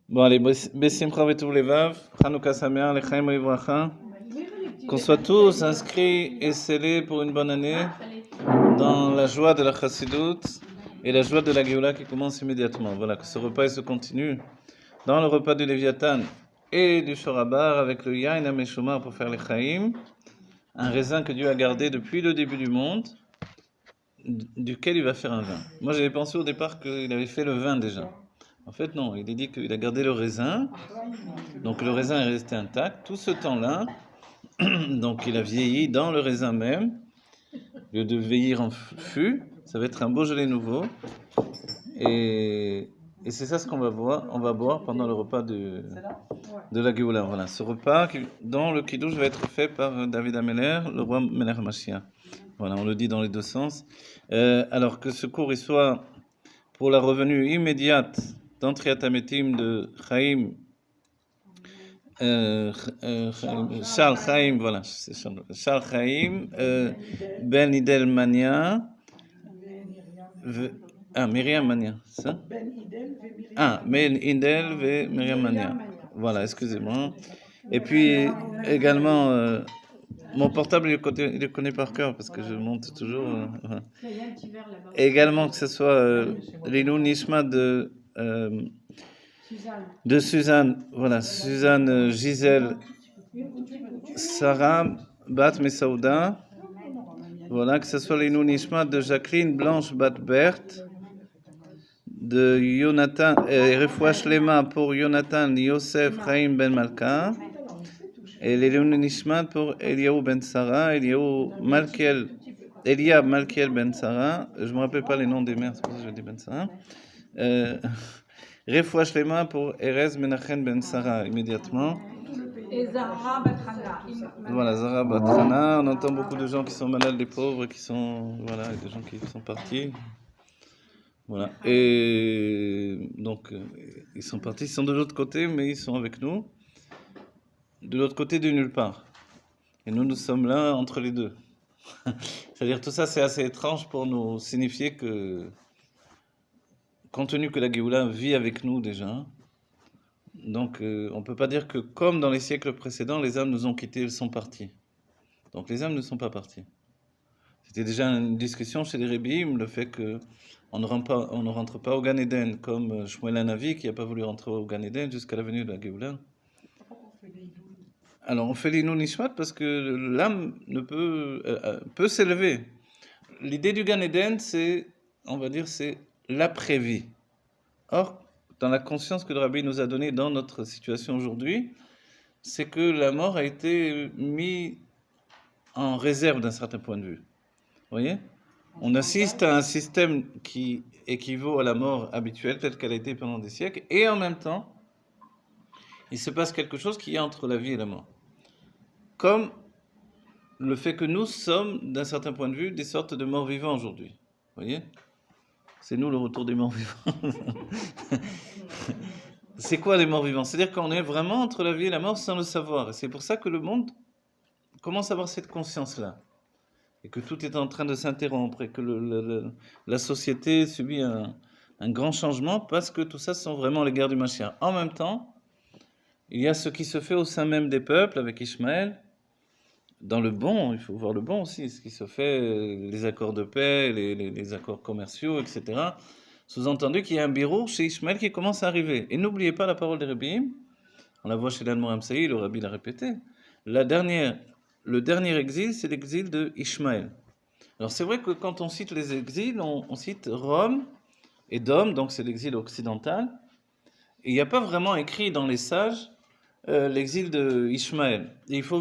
Bon, allez, Bessimcha Vetuv Levav, Chanukah Sameach, Lechaim Livracha. Qu'on soit tous inscrits et scellés pour une bonne année dans la joie de la Chassidoute et la joie de la Géoula qui commence immédiatement. Voilà, que ce repas se continue dans le repas du Léviathan et du Shorabar avec le Yain Ameshomar pour faire les Chaim, un raisin que Dieu a gardé depuis le début du monde, duquel il va faire un vin. Moi, j'avais pensé au départ qu'il avait fait le vin déjà. En fait, non, il est dit qu'il a gardé le raisin, donc le raisin est resté intact tout ce temps-là, donc il a vieilli dans le raisin même, au lieu de vieillir en fût, ça va être un Beaujolais nouveau, et c'est ça ce qu'on va boire pendant le repas de la Géoula. Voilà, ce repas dont le Kiddush va être fait par David Ameler, le roi Melech Mashiach. Voilà, on le dit dans les deux sens. Alors que ce cours il soit pour la revenue immédiate d'Entriat Hametim de Chaim, Charles Chaim, voilà, c'est Charles Chaim, Ben Idel Mania, Myriam Mania, c'est ça? Ben Idel et Myriam Mania. Voilà, excusez-moi. Et puis également, mon portable, il le connaît par cœur parce que je monte toujours. Et également que ce soit Linou Nishma de Suzanne, voilà, Suzanne Gisèle Sarah Bat Messaouda, voilà, que ce soit Linou Nishma de Jacqueline Blanche Bat Berthe, de Jonathan, Refoua Shlema pour Jonathan Yosef Chaim Ben Malka, et Linou Nishma pour Eliaou Ben Sarah, Eliab Malkiel Ben Sarah, je me rappelle pas les noms des mères, c'est pour ça que je dis Ben Sarah. Refoua Shlema pour Erez Menachem Ben Sarah immédiatement. Et Zahra Batrana. Voilà, Zahra Batrana. On entend beaucoup de gens qui sont malades, des pauvres, qui sont. Voilà, et des gens qui sont partis. Voilà. Et donc, ils sont partis. Ils sont de l'autre côté, mais ils sont avec nous. De l'autre côté de nulle part. Et nous sommes là entre les deux. C'est-à-dire, tout ça, c'est assez étrange pour nous signifier que, compte tenu que la Géoula vit avec nous déjà, donc on ne peut pas dire que comme dans les siècles précédents, les âmes nous ont quittés, elles sont parties. Donc les âmes ne sont pas parties. C'était déjà une discussion chez les Rébim, le fait qu'on ne rentre pas au Gan Eden, comme Shmuel Hanavi qui n'a pas voulu rentrer au Gan Eden jusqu'à la venue de la Géoula. Alors on fait l'Inou Nishmat parce que l'âme peut s'élever. L'idée du Gan Eden, c'est, on va dire, c'est l'après-vie. Or, dans la conscience que le Rabbi nous a donnée dans notre situation aujourd'hui, c'est que la mort a été mise en réserve d'un certain point de vue. Vous voyez ? On assiste à un système qui équivaut à la mort habituelle, telle qu'elle a été pendant des siècles, et en même temps, il se passe quelque chose qui est entre la vie et la mort. Comme le fait que nous sommes, d'un certain point de vue, des sortes de morts vivants aujourd'hui. Vous voyez ? C'est nous le retour des morts vivants. C'est quoi les morts vivants ? C'est-à-dire qu'on est vraiment entre la vie et la mort sans le savoir. Et c'est pour ça que le monde commence à avoir cette conscience-là. Et que tout est en train de s'interrompre et que la société subit un grand changement parce que tout ça sont vraiment les guerres du Mashiach. En même temps, il y a ce qui se fait au sein même des peuples avec Ishmaël. Dans le bon, il faut voir le bon aussi, ce qui se fait, les accords de paix, les accords commerciaux, etc. Sous-entendu qu'il y a un bureau chez Ishmaël qui commence à arriver. Et n'oubliez pas la parole des Rabbim, on la voit chez l'Admoram Saïd, le Rabbi l'a répété. Le dernier exil, c'est l'exil de Ishmaël. Alors c'est vrai que quand on cite les exils, on cite Rome et Dom, donc c'est l'exil occidental. Et il n'y a pas vraiment écrit dans les sages l'exil de Ishmaël. Et il faut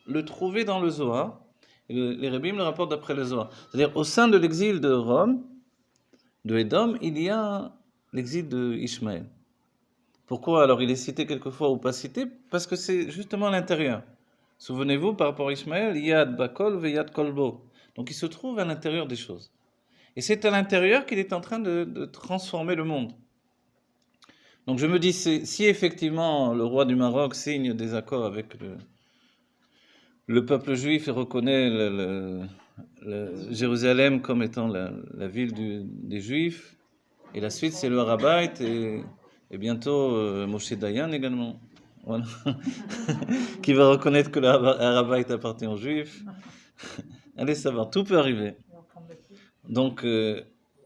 le trouver dans le Zohar. Et les Rabbim le rapportent d'après le Zohar. C'est-à-dire au sein de l'exil de Rome, de Édom, il y a l'exil de Ishmaël. Pourquoi alors il est cité quelquefois ou pas cité ? Parce que c'est justement à l'intérieur. Souvenez-vous, par rapport à Ishmaël, Yad Bakol ve Yad Kolbo. Donc il se trouve à l'intérieur des choses. Et c'est à l'intérieur qu'il est en train de transformer le monde. Donc je me dis, si effectivement le roi du Maroc signe des accords avec le peuple juif et reconnaît Jérusalem comme étant la ville des Juifs, et la suite c'est le Harabait, et et bientôt Moshe Dayan également, voilà. Qui va reconnaître que le Harabait appartient aux Juifs. Allez savoir, tout peut arriver. Donc,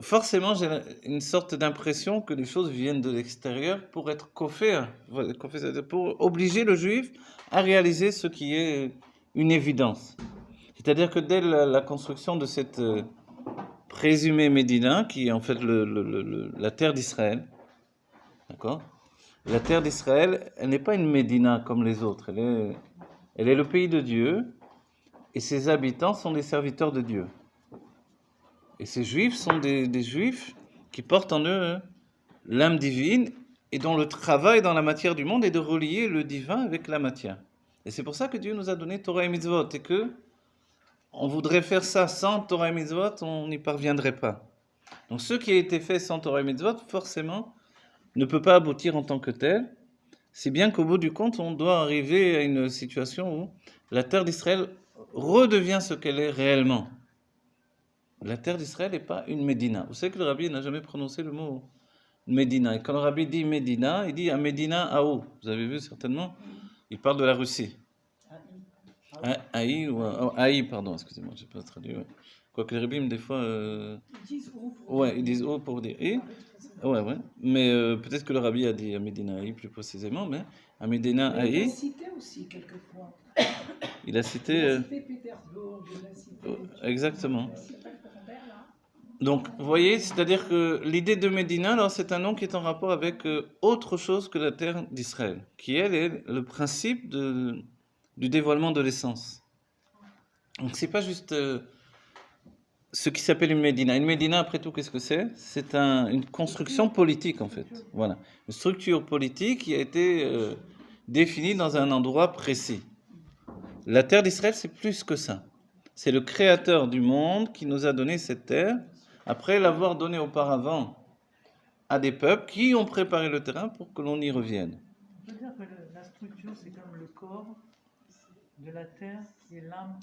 forcément, j'ai une sorte d'impression que les choses viennent de l'extérieur pour être koffer, pour obliger le Juif à réaliser ce qui est une évidence. C'est-à-dire que dès la construction de cette présumée Médina, qui est en fait la terre d'Israël, d'accord? La terre d'Israël, elle n'est pas une Médina comme les autres, elle est le pays de Dieu, et ses habitants sont des serviteurs de Dieu. Et ces Juifs sont des Juifs qui portent en eux l'âme divine, et dont le travail dans la matière du monde est de relier le divin avec la matière. Et c'est pour ça que Dieu nous a donné Torah et Mitzvot, et que on voudrait faire ça sans Torah et Mitzvot, on n'y parviendrait pas. Donc ce qui a été fait sans Torah et Mitzvot, forcément, ne peut pas aboutir en tant que tel, si bien qu'au bout du compte, on doit arriver à une situation où la terre d'Israël redevient ce qu'elle est réellement. La terre d'Israël n'est pas une Médina. Vous savez que le rabbi n'a jamais prononcé le mot Médina. Et quand le rabbi dit Médina, il dit à Médina à où? Vous avez vu certainement? Il parle de la Russie. Aïe, pardon, excusez-moi, je n'ai pas traduit. Ouais. Quoique les rabbins, des fois. Ils disent où. Ouais, ils disent où pour dire I. Ouais. Mais peut-être que le rabbi a dit à Médina Aïe plus précisément, mais à Médina Aïe. Il a cité aussi quelquefois. Il a cité. Pétersbourg, il a cité. Exactement. Donc, vous voyez, c'est-à-dire que l'idée de Médina, alors, c'est un nom qui est en rapport avec autre chose que la terre d'Israël, qui elle est le principe du dévoilement de l'essence. Donc, c'est pas juste ce qui s'appelle une Médina. Une Médina, après tout, qu'est-ce que c'est? C'est une construction politique, en fait. Voilà, une structure politique qui a été définie dans un endroit précis. La terre d'Israël, c'est plus que ça. C'est le créateur du monde qui nous a donné cette terre, après l'avoir donnée auparavant à des peuples qui ont préparé le terrain pour que l'on y revienne. On peut dire que la structure, c'est comme le corps de la terre qui est l'âme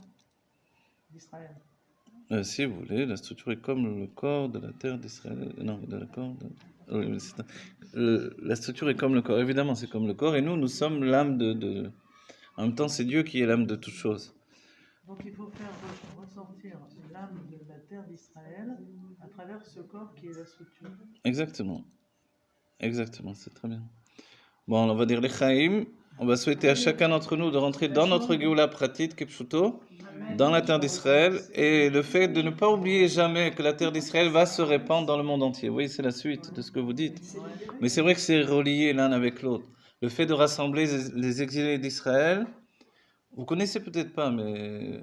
d'Israël. Si vous voulez, la structure est comme le corps de la terre d'Israël. Non, de la corps. La structure est comme le corps. Évidemment, c'est comme le corps. Et nous sommes l'âme de. En même temps, c'est Dieu qui est l'âme de toute chose. Donc il faut faire ressortir l'âme de la terre d'Israël à travers ce corps qui est la structure. Exactement, c'est très bien. Bon, on va dire les Chaim. On va souhaiter à chacun d'entre nous de rentrer dans notre Géoula Pratit, Kepshuto, dans la terre d'Israël, et le fait de ne pas oublier jamais que la terre d'Israël va se répandre dans le monde entier. Oui, c'est la suite de ce que vous dites. Mais c'est vrai que c'est relié l'un avec l'autre. Le fait de rassembler les exilés d'Israël, vous connaissez peut-être pas, mais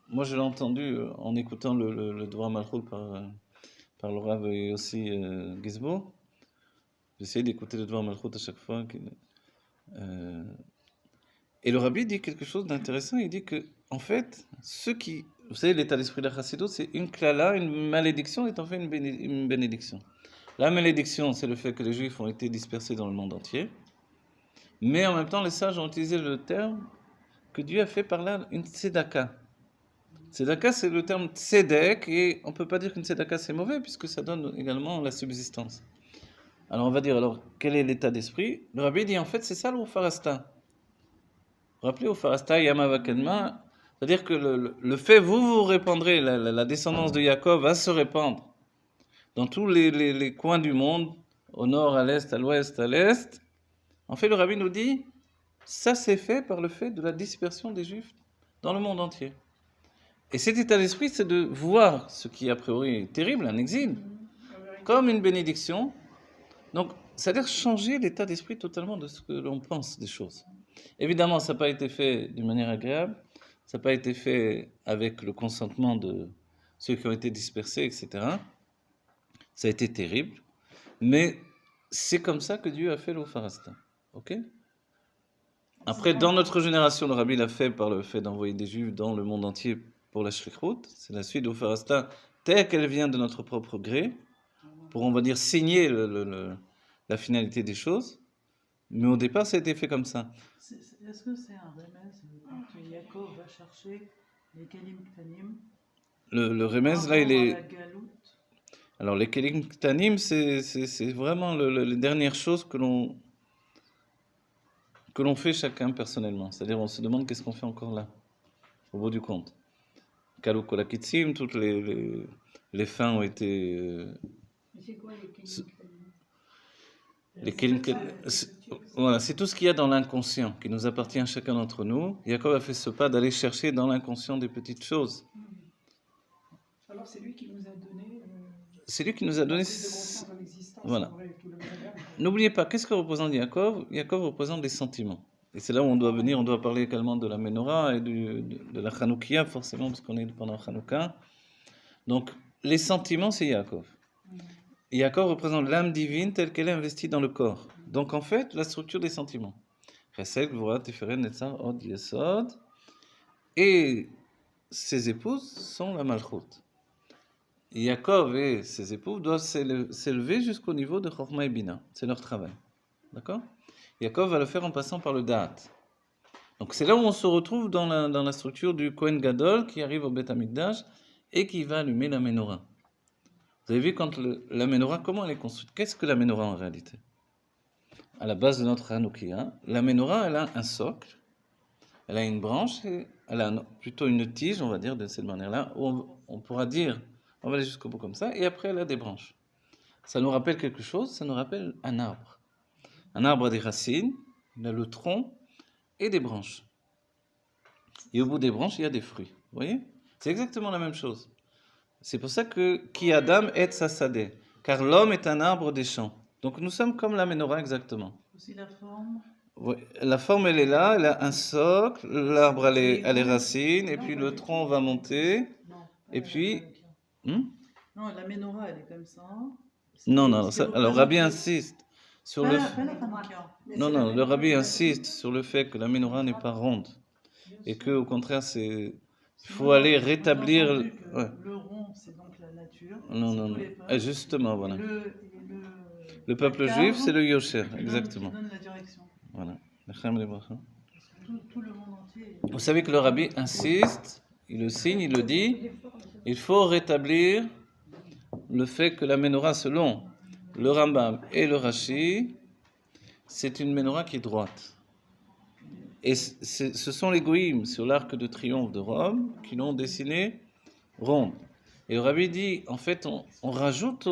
moi je l'ai entendu en écoutant le Dvar Malchut par le Rav et aussi Gizbo. J'essaie d'écouter le Dvar Malchut à chaque fois. Et le Rabbi dit quelque chose d'intéressant. Il dit que, en fait, vous savez, l'état d'esprit de la Chassidut, c'est une klala, une malédiction est en fait une bénédiction. La malédiction, c'est le fait que les Juifs ont été dispersés dans le monde entier. Mais en même temps, les sages ont utilisé le terme que Dieu a fait par là une tzedaka. Tzedaka, c'est le terme tzedek, et on ne peut pas dire qu'une tzedaka c'est mauvais, puisque ça donne également la subsistance. Alors on va dire, quel est l'état d'esprit? Le Rabbi dit, en fait, c'est ça le Ufarasta. Rappelez, Ufarasta, Yama Vakenma, c'est-à-dire que le fait, vous répandrez, la descendance de Yaakov va se répandre dans tous les coins du monde, au nord, à l'est, à l'ouest, à l'est. En fait, le Rabbi nous dit, ça c'est fait par le fait de la dispersion des Juifs dans le monde entier. Et cet état d'esprit, c'est de voir ce qui a priori est terrible, un exil, comme une bénédiction. Donc, c'est-à-dire changer l'état d'esprit totalement de ce que l'on pense des choses. Évidemment, ça n'a pas été fait d'une manière agréable, ça n'a pas été fait avec le consentement de ceux qui ont été dispersés, etc. Ça a été terrible, mais c'est comme ça que Dieu a fait l'Ufarasta. Ok? Après, dans notre génération, le Rabbi l'a fait par le fait d'envoyer des Juifs dans le monde entier pour la Shlichut. C'est la suite d'Ufarasta telle qu'elle vient de notre propre gré, pour, on va dire, signer la finalité des choses. Mais au départ, ça a été fait comme ça. Est-ce que c'est un remez quand Yaakov va chercher les Kalim Ktanim? Le remez, là, il est... Alors, les Kelim Ktanim, c'est vraiment les dernières choses que l'on fait chacun personnellement. C'est-à-dire, on se demande qu'est-ce qu'on fait encore là, au bout du compte. Kalou Kolakitsim, toutes les fins ont été. Mais c'est quoi les Ce- Kélim les Kelim C'est Ket- c'est- Voilà, c'est tout ce qu'il y a dans l'inconscient qui nous appartient à chacun d'entre nous. Jacob a fait ce pas d'aller chercher dans l'inconscient des petites choses. Alors c'est lui qui nous a donné C'est lui qui nous a donné. la prise de conscience de l'existence. Voilà. Après tout le bagage. N'oubliez pas, qu'est-ce que représente Yaakov? Yaakov représente les sentiments. Et c'est là où on doit venir, on doit parler également de la Menorah et de la Hanoukia, forcément, parce qu'on est pendant Hanouka. Donc, les sentiments, c'est Yaakov. Yaakov représente l'âme divine telle qu'elle est investie dans le corps. Donc, en fait, la structure des sentiments. Chesed, Gvura, Tiferet, Netzar, Od, Yesod. Et ses épouses sont la Malchut. Yaakov et ses épouses doivent s'élever jusqu'au niveau de Chorma et Bina. C'est leur travail. D'accord? Yaakov va le faire en passant par le Da'at. Donc c'est là où on se retrouve dans la structure du Kohen Gadol qui arrive au Beth Amikdash et qui va allumer la Menorah. Vous avez vu quand la Menorah, comment elle est construite? Qu'est-ce que la Menorah en réalité? À la base de notre Hanoukia, la Menorah, elle a un socle, elle a une branche, et elle a plutôt une tige, on va dire, de cette manière-là, où on pourra dire, on va aller jusqu'au bout comme ça, et après elle a des branches. Ça nous rappelle quelque chose, ça nous rappelle un arbre. Un arbre a des racines, il a le tronc et des branches. Et au bout des branches, il y a des fruits. Vous voyez? C'est exactement la même chose. C'est pour ça que Ki Adam et Sassadeh, car l'homme est un arbre des champs. Donc nous sommes comme la Menorah exactement. aussi la forme. Oui, la forme, elle est là, elle a un socle, l'arbre a les racines, et puis le tronc va monter, Non. et puis... Non, la menorah, elle est comme ça. Non, non, alors Rabbi insiste sur le... Pas la Hanouka. Non, le Rabbi insiste sur le fait que la Menorah n'est pas ronde, et que au contraire, il faut aller rétablir... Ouais. Le rond, c'est donc la nature. Non. Justement, voilà. Le peuple la juif, cave c'est le Yosher, qui exactement. donne la direction. Voilà. Tout le monde entier. Vous savez que le Rabbi insiste, il le signe, il le dit, il faut rétablir le fait que la Menorah, selon le Rambam et le Rashi, c'est une Menorah qui est droite. Et ce sont les Goïms sur l'arc de triomphe de Rome qui l'ont dessinée ronde. Et le Rabbi dit, en fait, on rajoute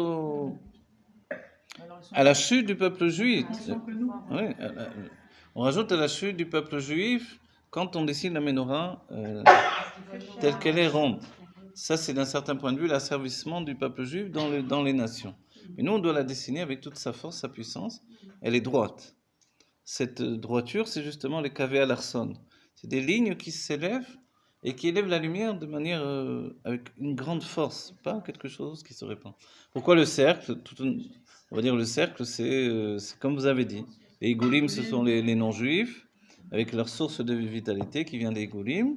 à la chute du peuple juif. Oui, on rajoute à la chute du peuple juif quand on dessine la Menorah telle qu'elle est ronde. Ça, c'est d'un certain point de vue l'asservissement du peuple juif dans les nations. Mais nous, on doit la dessiner avec toute sa force, sa puissance. Elle est droite. Cette droiture, c'est justement les kaveh alarson. C'est des lignes qui s'élèvent et qui élèvent la lumière de manière avec une grande force, pas quelque chose qui se répand. Pourquoi le cercle? On va dire le cercle, c'est comme vous avez dit. Les Igoulim, ce sont les non-juifs, avec leur source de vitalité qui vient des Igoulim,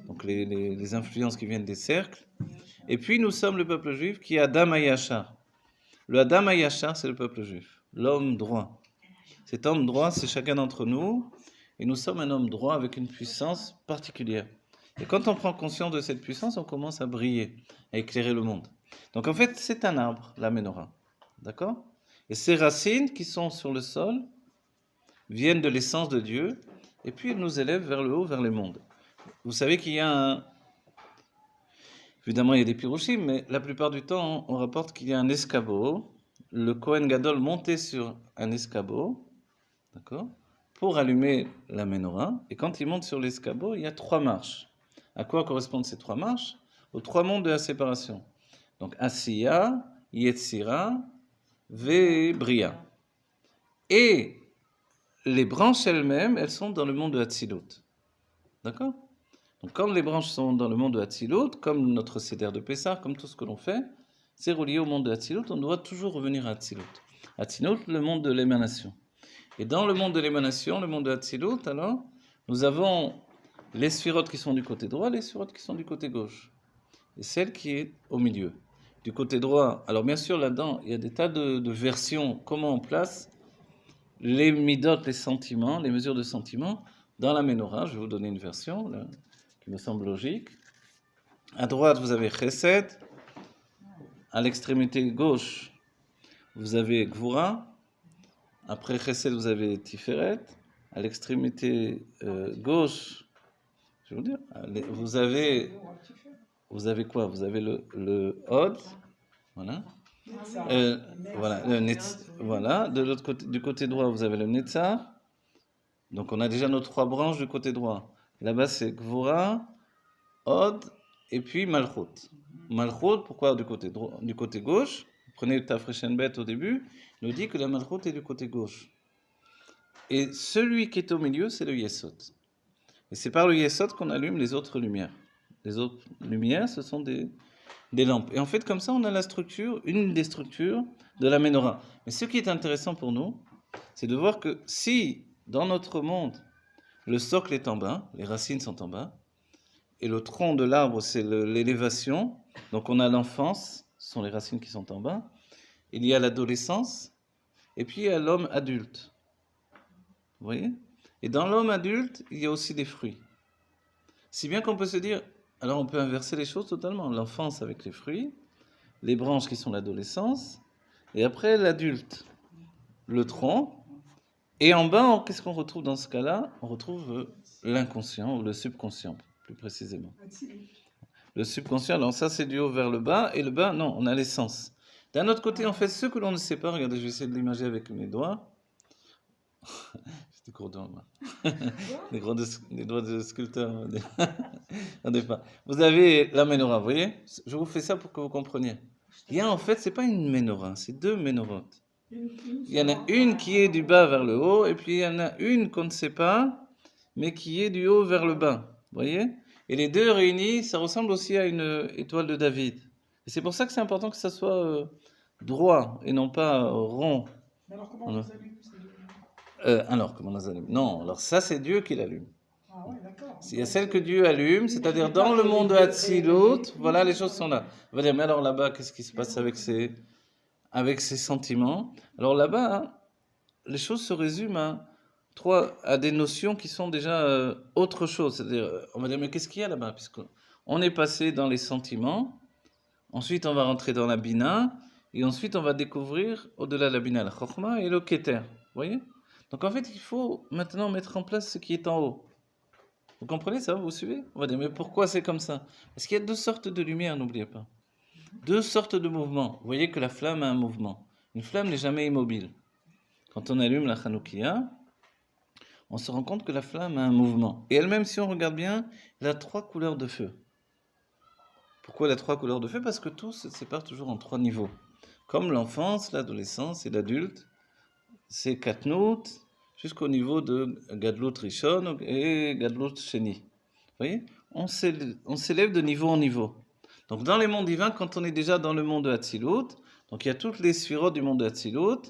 donc les influences qui viennent des cercles. Et puis nous sommes le peuple juif qui est Adam Hayashar. Le Adam Hayashar, c'est le peuple juif, l'homme droit. Cet homme droit, c'est chacun d'entre nous, et nous sommes un homme droit avec une puissance particulière. Et quand on prend conscience de cette puissance, on commence à briller, à éclairer le monde. Donc en fait, c'est un arbre, la Menorah. D'accord? Et ces racines qui sont sur le sol viennent de l'essence de Dieu, et puis elles nous élèvent vers le haut, vers les mondes. Vous savez qu'il y a Évidemment, il y a des pirouchim, mais la plupart du temps, on rapporte qu'il y a un escabeau. Le Kohen Gadol montait sur un escabeau, d'accord, pour allumer la Menorah. Et quand il monte sur l'escabeau, il y a 3 marches. À quoi correspondent ces 3 marches? Aux 3 mondes de la séparation. Donc, Asiya, Yetzira, Bria. Et les branches elles-mêmes, elles sont dans le monde de Hatzilut. D'accord? Donc, quand les branches sont dans le monde de Hatzilut, comme notre Seder de Pessah, comme tout ce que l'on fait, c'est relié au monde de Hatzilut, on doit toujours revenir à Hatzilut. Hatzilut, le monde de l'émanation. Et dans le monde de l'émanation, le monde de Hatzilut, alors, nous avons les sphirotes qui sont du côté droit, les sphirotes qui sont du côté gauche. Et celle qui est au milieu. Du côté droit, alors bien sûr, là-dedans, il y a des tas de versions, comment on place les midot, les sentiments, les mesures de sentiments, dans la Menorah. Je vais vous donner une version, là, qui me semble logique. À droite, vous avez Chesed, à l'extrémité gauche, vous avez Gvura. Après Chesed, vous avez Tiferet. À l'extrémité gauche, je vais vous dire, vous avez quoi? Vous avez le Hod. Voilà. Voilà, voilà. De l'autre côté, du côté droit, vous avez le Netzar. Donc on a déjà nos 3 branches du côté droit. Là-bas, c'est Gvura, Hod et puis Malchut. Malchut, pourquoi du côté gauche? Prenez Tafreshenbet au début, il nous dit que la Malchut est du côté gauche. Et celui qui est au milieu, c'est le Yesod. Et c'est par le Yesod qu'on allume les autres lumières. Les autres lumières, ce sont des lampes. Et en fait, comme ça, on a la structure, une des structures de la menorah. Mais ce qui est intéressant pour nous, c'est de voir que si, dans notre monde, le socle est en bas, les racines sont en bas, et le tronc de l'arbre, c'est l'élévation, donc on a l'enfance, ce sont les racines qui sont en bas, il y a l'adolescence, et puis il y a l'homme adulte. Vous voyez? Et dans l'homme adulte, il y a aussi des fruits. Si bien qu'on peut se dire, alors on peut inverser les choses totalement. L'enfance avec les fruits, les branches qui sont l'adolescence, et après l'adulte, le tronc. Et en bas, qu'est-ce qu'on retrouve dans ce cas-là? On retrouve l'inconscient ou le subconscient, plus précisément. Le subconscient, alors ça c'est du haut vers le bas, et le bas, non, on a l'essence. D'un autre côté, en fait, ce que l'on ne sait pas, regardez, je vais essayer de l'imager avec mes doigts. J'étais court dans la main. Les doigts de sculpteur. Vous avez la menorah, vous voyez? Je vous fais ça pour que vous compreniez. Il y a en fait, c'est pas une menorah, c'est 2 ménorotes. Il y en a une qui est du bas vers le haut, et puis il y en a une qu'on ne sait pas, mais qui est du haut vers le bas. Vous voyez? Et les deux réunis, ça ressemble aussi à une étoile de David. Et c'est pour ça que c'est important que ça soit droit et non pas rond. Alors comment on les allume alors, comment on les allume? Non, alors ça c'est Dieu qui l'allume. Ah ouais, d'accord. Il y a celle que Dieu allume, c'est-à-dire dans le monde de Hatzilut, voilà, les choses sont là. On va dire, mais alors là-bas, qu'est-ce qui se passe avec ces sentiments? Alors là-bas, hein, les choses se résument à des notions qui sont déjà autre chose. C'est-à-dire, on va dire, mais qu'est-ce qu'il y a là-bas? Puisqu'on est passé dans les sentiments, ensuite on va rentrer dans la Bina, et ensuite on va découvrir au-delà de la Bina, la Chokhmah et le Keter. Vous voyez? Donc en fait, il faut maintenant mettre en place ce qui est en haut. Vous comprenez ça? Vous suivez? On va dire, mais pourquoi c'est comme ça? Parce qu'il y a 2 sortes de lumière, n'oubliez pas. 2 sortes de mouvements. Vous voyez que la flamme a un mouvement. Une flamme n'est jamais immobile. Quand on allume la Hanoukia, on se rend compte que la flamme a un mouvement. Et elle-même, si on regarde bien, elle a 3 couleurs de feu. Pourquoi elle a 3 couleurs de feu? Parce que tout se sépare toujours en 3 niveaux. Comme l'enfance, l'adolescence et l'adulte, c'est Katnout jusqu'au niveau de Gadlut Rishon et Gadlut Sheni. Vous voyez? On s'élève de niveau en niveau. Donc dans les mondes divins, quand on est déjà dans le monde de Hatzilut, donc il y a toutes les sphirotes du monde de Hatzilut,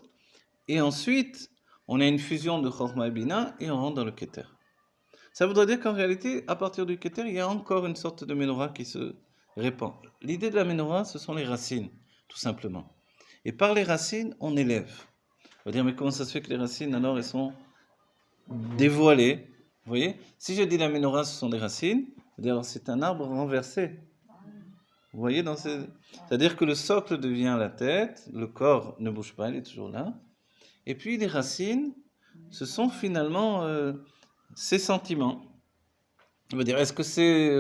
et ensuite on a une fusion de Chokhmah et Bina, et on rentre dans le Keter. Ça voudrait dire qu'en réalité, à partir du Keter, il y a encore une sorte de menorah qui se répand. L'idée de la menorah, ce sont les racines, tout simplement. Et par les racines, on élève. On va dire, mais comment ça se fait que les racines, alors, elles sont dévoilées? Vous voyez? Si je dis la menorah, ce sont des racines, alors c'est un arbre renversé. Vous voyez? C'est-à-dire que le socle devient la tête, le corps ne bouge pas, il est toujours là. Et puis les racines, ce sont finalement ces sentiments. On va dire, est-ce que c'est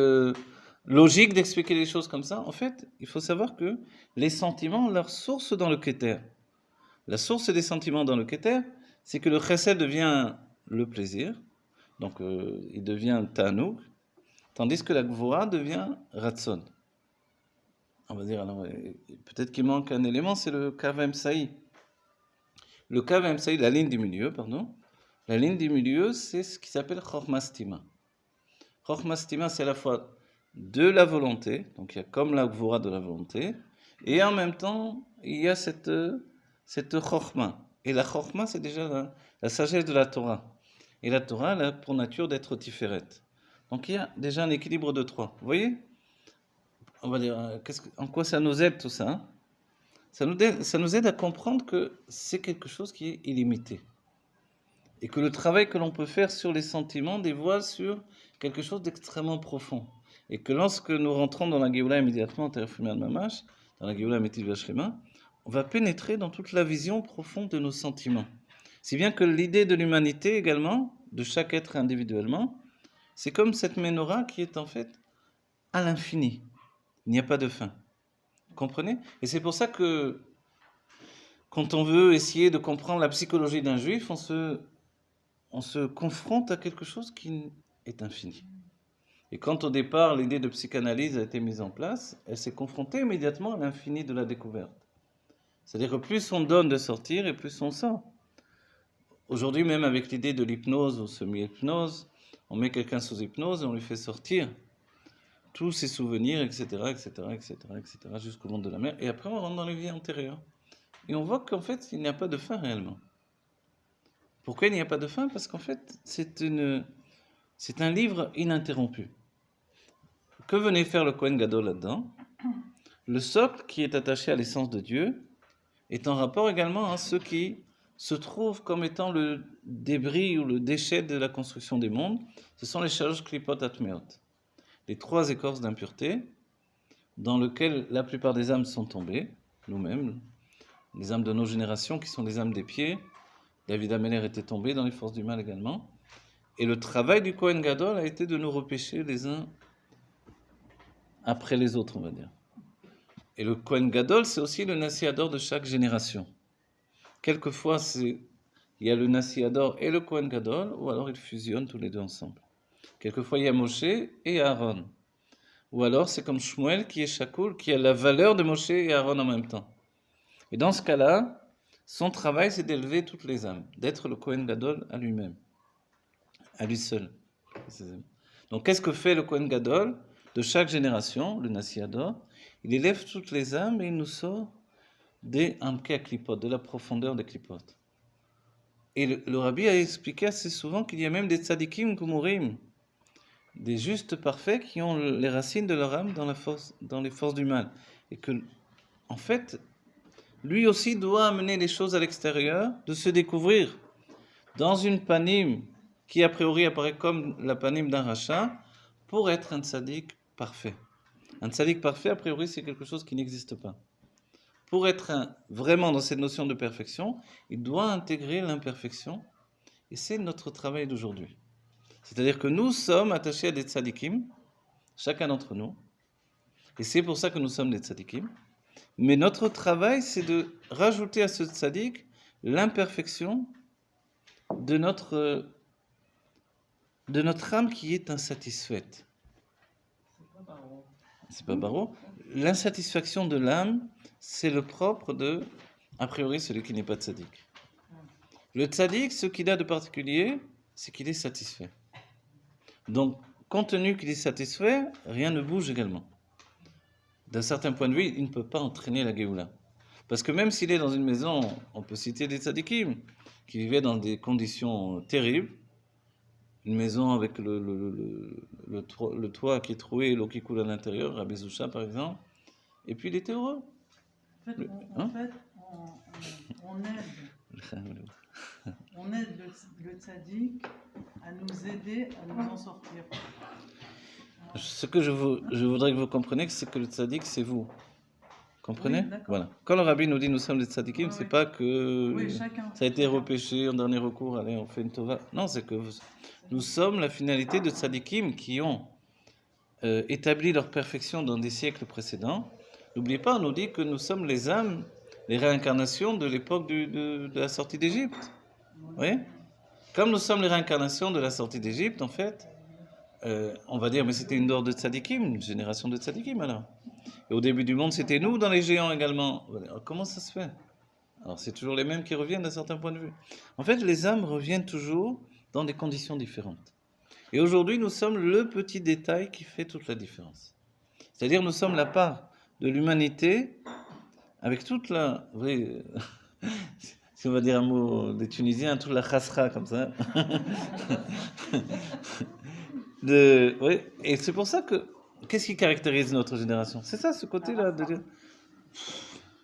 logique d'expliquer les choses comme ça? En fait, il faut savoir que les sentiments ont leur source dans le Keter. La source des sentiments dans le Keter, c'est que le chesed devient le plaisir, donc il devient Tanoug, tandis que la Gvura devient Ratson. On va dire, alors, peut-être qu'il manque un élément, c'est le Kavem Saï. Le Kavem Saï, la ligne du milieu, pardon. La ligne du milieu, c'est ce qui s'appelle Chokhmah Stima. Chokhmah Stima, c'est à la fois de la volonté, donc il y a comme la Gvura de la volonté, et en même temps, il y a cette Chokhmah. Et la Chokhmah, c'est déjà la sagesse de la Torah. Et la Torah, elle a pour nature d'être Tiferet. Donc il y a déjà un équilibre de 3. Vous voyez? On va dire, en quoi ça nous aide tout ça, hein? Ça nous aide à comprendre que c'est quelque chose qui est illimité. Et que le travail que l'on peut faire sur les sentiments dévoile sur quelque chose d'extrêmement profond. Et que lorsque nous rentrons dans la Géoula immédiatement, Terefumé al-Mamash, dans la Géoula Amétit Vachlema, on va pénétrer dans toute la vision profonde de nos sentiments. Si bien que l'idée de l'humanité également, de chaque être individuellement, c'est comme cette menorah qui est en fait à l'infini. Il n'y a pas de fin. Vous comprenez? Et c'est pour ça que quand on veut essayer de comprendre la psychologie d'un juif, on se confronte à quelque chose qui est infini. Et quand au départ l'idée de psychanalyse a été mise en place, elle s'est confrontée immédiatement à l'infini de la découverte. C'est-à-dire que plus on donne de sortir et plus on sort. Aujourd'hui, même avec l'idée de l'hypnose ou semi-hypnose, on met quelqu'un sous hypnose et on lui fait sortir tous ses souvenirs, etc., etc., etc., etc., jusqu'au monde de la mer. Et après, on rentre dans les vies antérieures. Et on voit qu'en fait, il n'y a pas de fin réellement. Pourquoi il n'y a pas de fin? Parce qu'en fait, c'est un livre ininterrompu. Que venait faire le Kohen Gadol là-dedans? Le socle qui est attaché à l'essence de Dieu est en rapport également à ce qui se trouve comme étant le débris ou le déchet de la construction des mondes. Ce sont les shalosh klipot atmeot, les 3 écorces d'impureté dans lesquelles la plupart des âmes sont tombées, nous-mêmes, les âmes de nos générations qui sont les âmes des pieds. David Ameller était tombé dans les forces du mal également. Et le travail du Kohen Gadol a été de nous repêcher les uns après les autres, on va dire. Et le Kohen Gadol, c'est aussi le Nassiador de chaque génération. Quelquefois, il y a le Nassiador et le Kohen Gadol, ou alors ils fusionnent tous les deux ensemble. Quelquefois, il y a Moshe et Aaron. Ou alors, c'est comme Shmuel qui est Shakoul, qui a la valeur de Moshe et Aaron en même temps. Et dans ce cas-là, son travail, c'est d'élever toutes les âmes, d'être le Kohen Gadol à lui-même, à lui seul. Donc, qu'est-ce que fait le Kohen Gadol de chaque génération, le Nassiador? Il élève toutes les âmes et il nous sort des Amkei Klipot, de la profondeur des Klipot. Et le Rabbi a expliqué assez souvent qu'il y a même des tzadikim gumurim, des justes parfaits qui ont les racines de leur âme dans les forces du mal. Et que, en fait, lui aussi doit amener les choses à l'extérieur, de se découvrir dans une panim qui a priori apparaît comme la panim d'un rachat, pour être un tzadik parfait. Un tzadik parfait, a priori, c'est quelque chose qui n'existe pas. Pour être vraiment dans cette notion de perfection, il doit intégrer l'imperfection, et c'est notre travail d'aujourd'hui. C'est-à-dire que nous sommes attachés à des tzadikim, chacun d'entre nous, et c'est pour ça que nous sommes des tzadikim, mais notre travail, c'est de rajouter à ce tzadik l'imperfection de notre âme qui est insatisfaite. C'est pas barreau. L'insatisfaction de l'âme, c'est le propre de, a priori, celui qui n'est pas tzaddik. Le tzaddik, ce qu'il a de particulier, c'est qu'il est satisfait. Donc, compte tenu qu'il est satisfait, rien ne bouge également. D'un certain point de vue, il ne peut pas entraîner la Géoula. Parce que même s'il est dans une maison, on peut citer des tzadikim, qui vivaient dans des conditions terribles, une maison avec le toit qui est troué et l'eau qui coule à l'intérieur, Rabbi Zusha par exemple, et puis il était heureux. En fait, on aide le tzaddik à nous aider à nous en sortir. Ce que je voudrais que vous compreniez, c'est que le tzaddik, c'est vous. Comprenez? Oui, voilà. Quand le rabbi nous dit nous sommes des tzaddikim, c'est pas que ça a été repêché en dernier recours, allez, on fait une tova. Non, c'est que nous sommes la finalité de tzaddikim qui ont établi leur perfection dans des siècles précédents. N'oubliez pas, on nous dit que nous sommes les âmes, les réincarnations de l'époque de la sortie d'Égypte. Vous voyez? Comme nous sommes les réincarnations de la sortie d'Égypte, en fait, on va dire, mais c'était une horde de tzadikim, une génération de tzadikim alors. Et au début du monde, c'était nous dans les géants également. Alors, comment ça se fait? Alors c'est toujours les mêmes qui reviennent d'un certain point de vue. En fait, les âmes reviennent toujours dans des conditions différentes. Et aujourd'hui, nous sommes le petit détail qui fait toute la différence. C'est-à-dire, nous sommes la part de l'humanité avec toute la... Vous voyez, si on va dire un mot des Tunisiens, toute la khasra comme ça. Oui, et c'est pour ça que... Qu'est-ce qui caractérise notre génération? C'est ça, ce côté-là, de dire...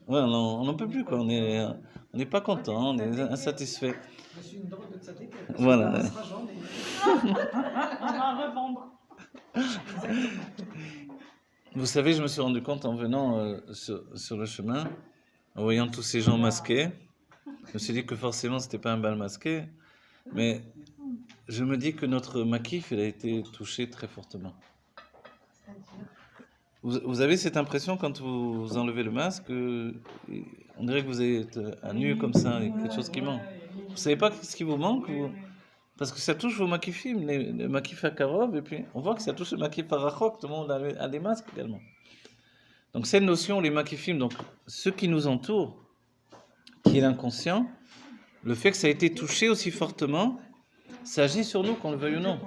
Ouais, on n'en peut plus, quoi. On n'est pas content, on est insatisfait. Je suis une drôle de tzaddik. Voilà. On va revendre. Vous savez, je me suis rendu compte en venant sur le chemin, en voyant tous ces gens masqués, je me suis dit que forcément, c'était pas un bal masqué, mais je me dis que notre makif, il a été touché très fortement. Vous avez cette impression quand vous enlevez le masque, on dirait que vous êtes à nu comme ça, il y a quelque chose qui manque. Vous savez pas ce qui vous manque parce que ça touche vos makifim, le makif à Karov, et puis on voit que ça touche le makif à Rachok, tout le monde a des masques également. Donc cette notion, les makifim, donc ce qui nous entoure, qui est l'inconscient, le fait que ça a été touché aussi fortement, ça agit sur nous, qu'on le veuille ou non.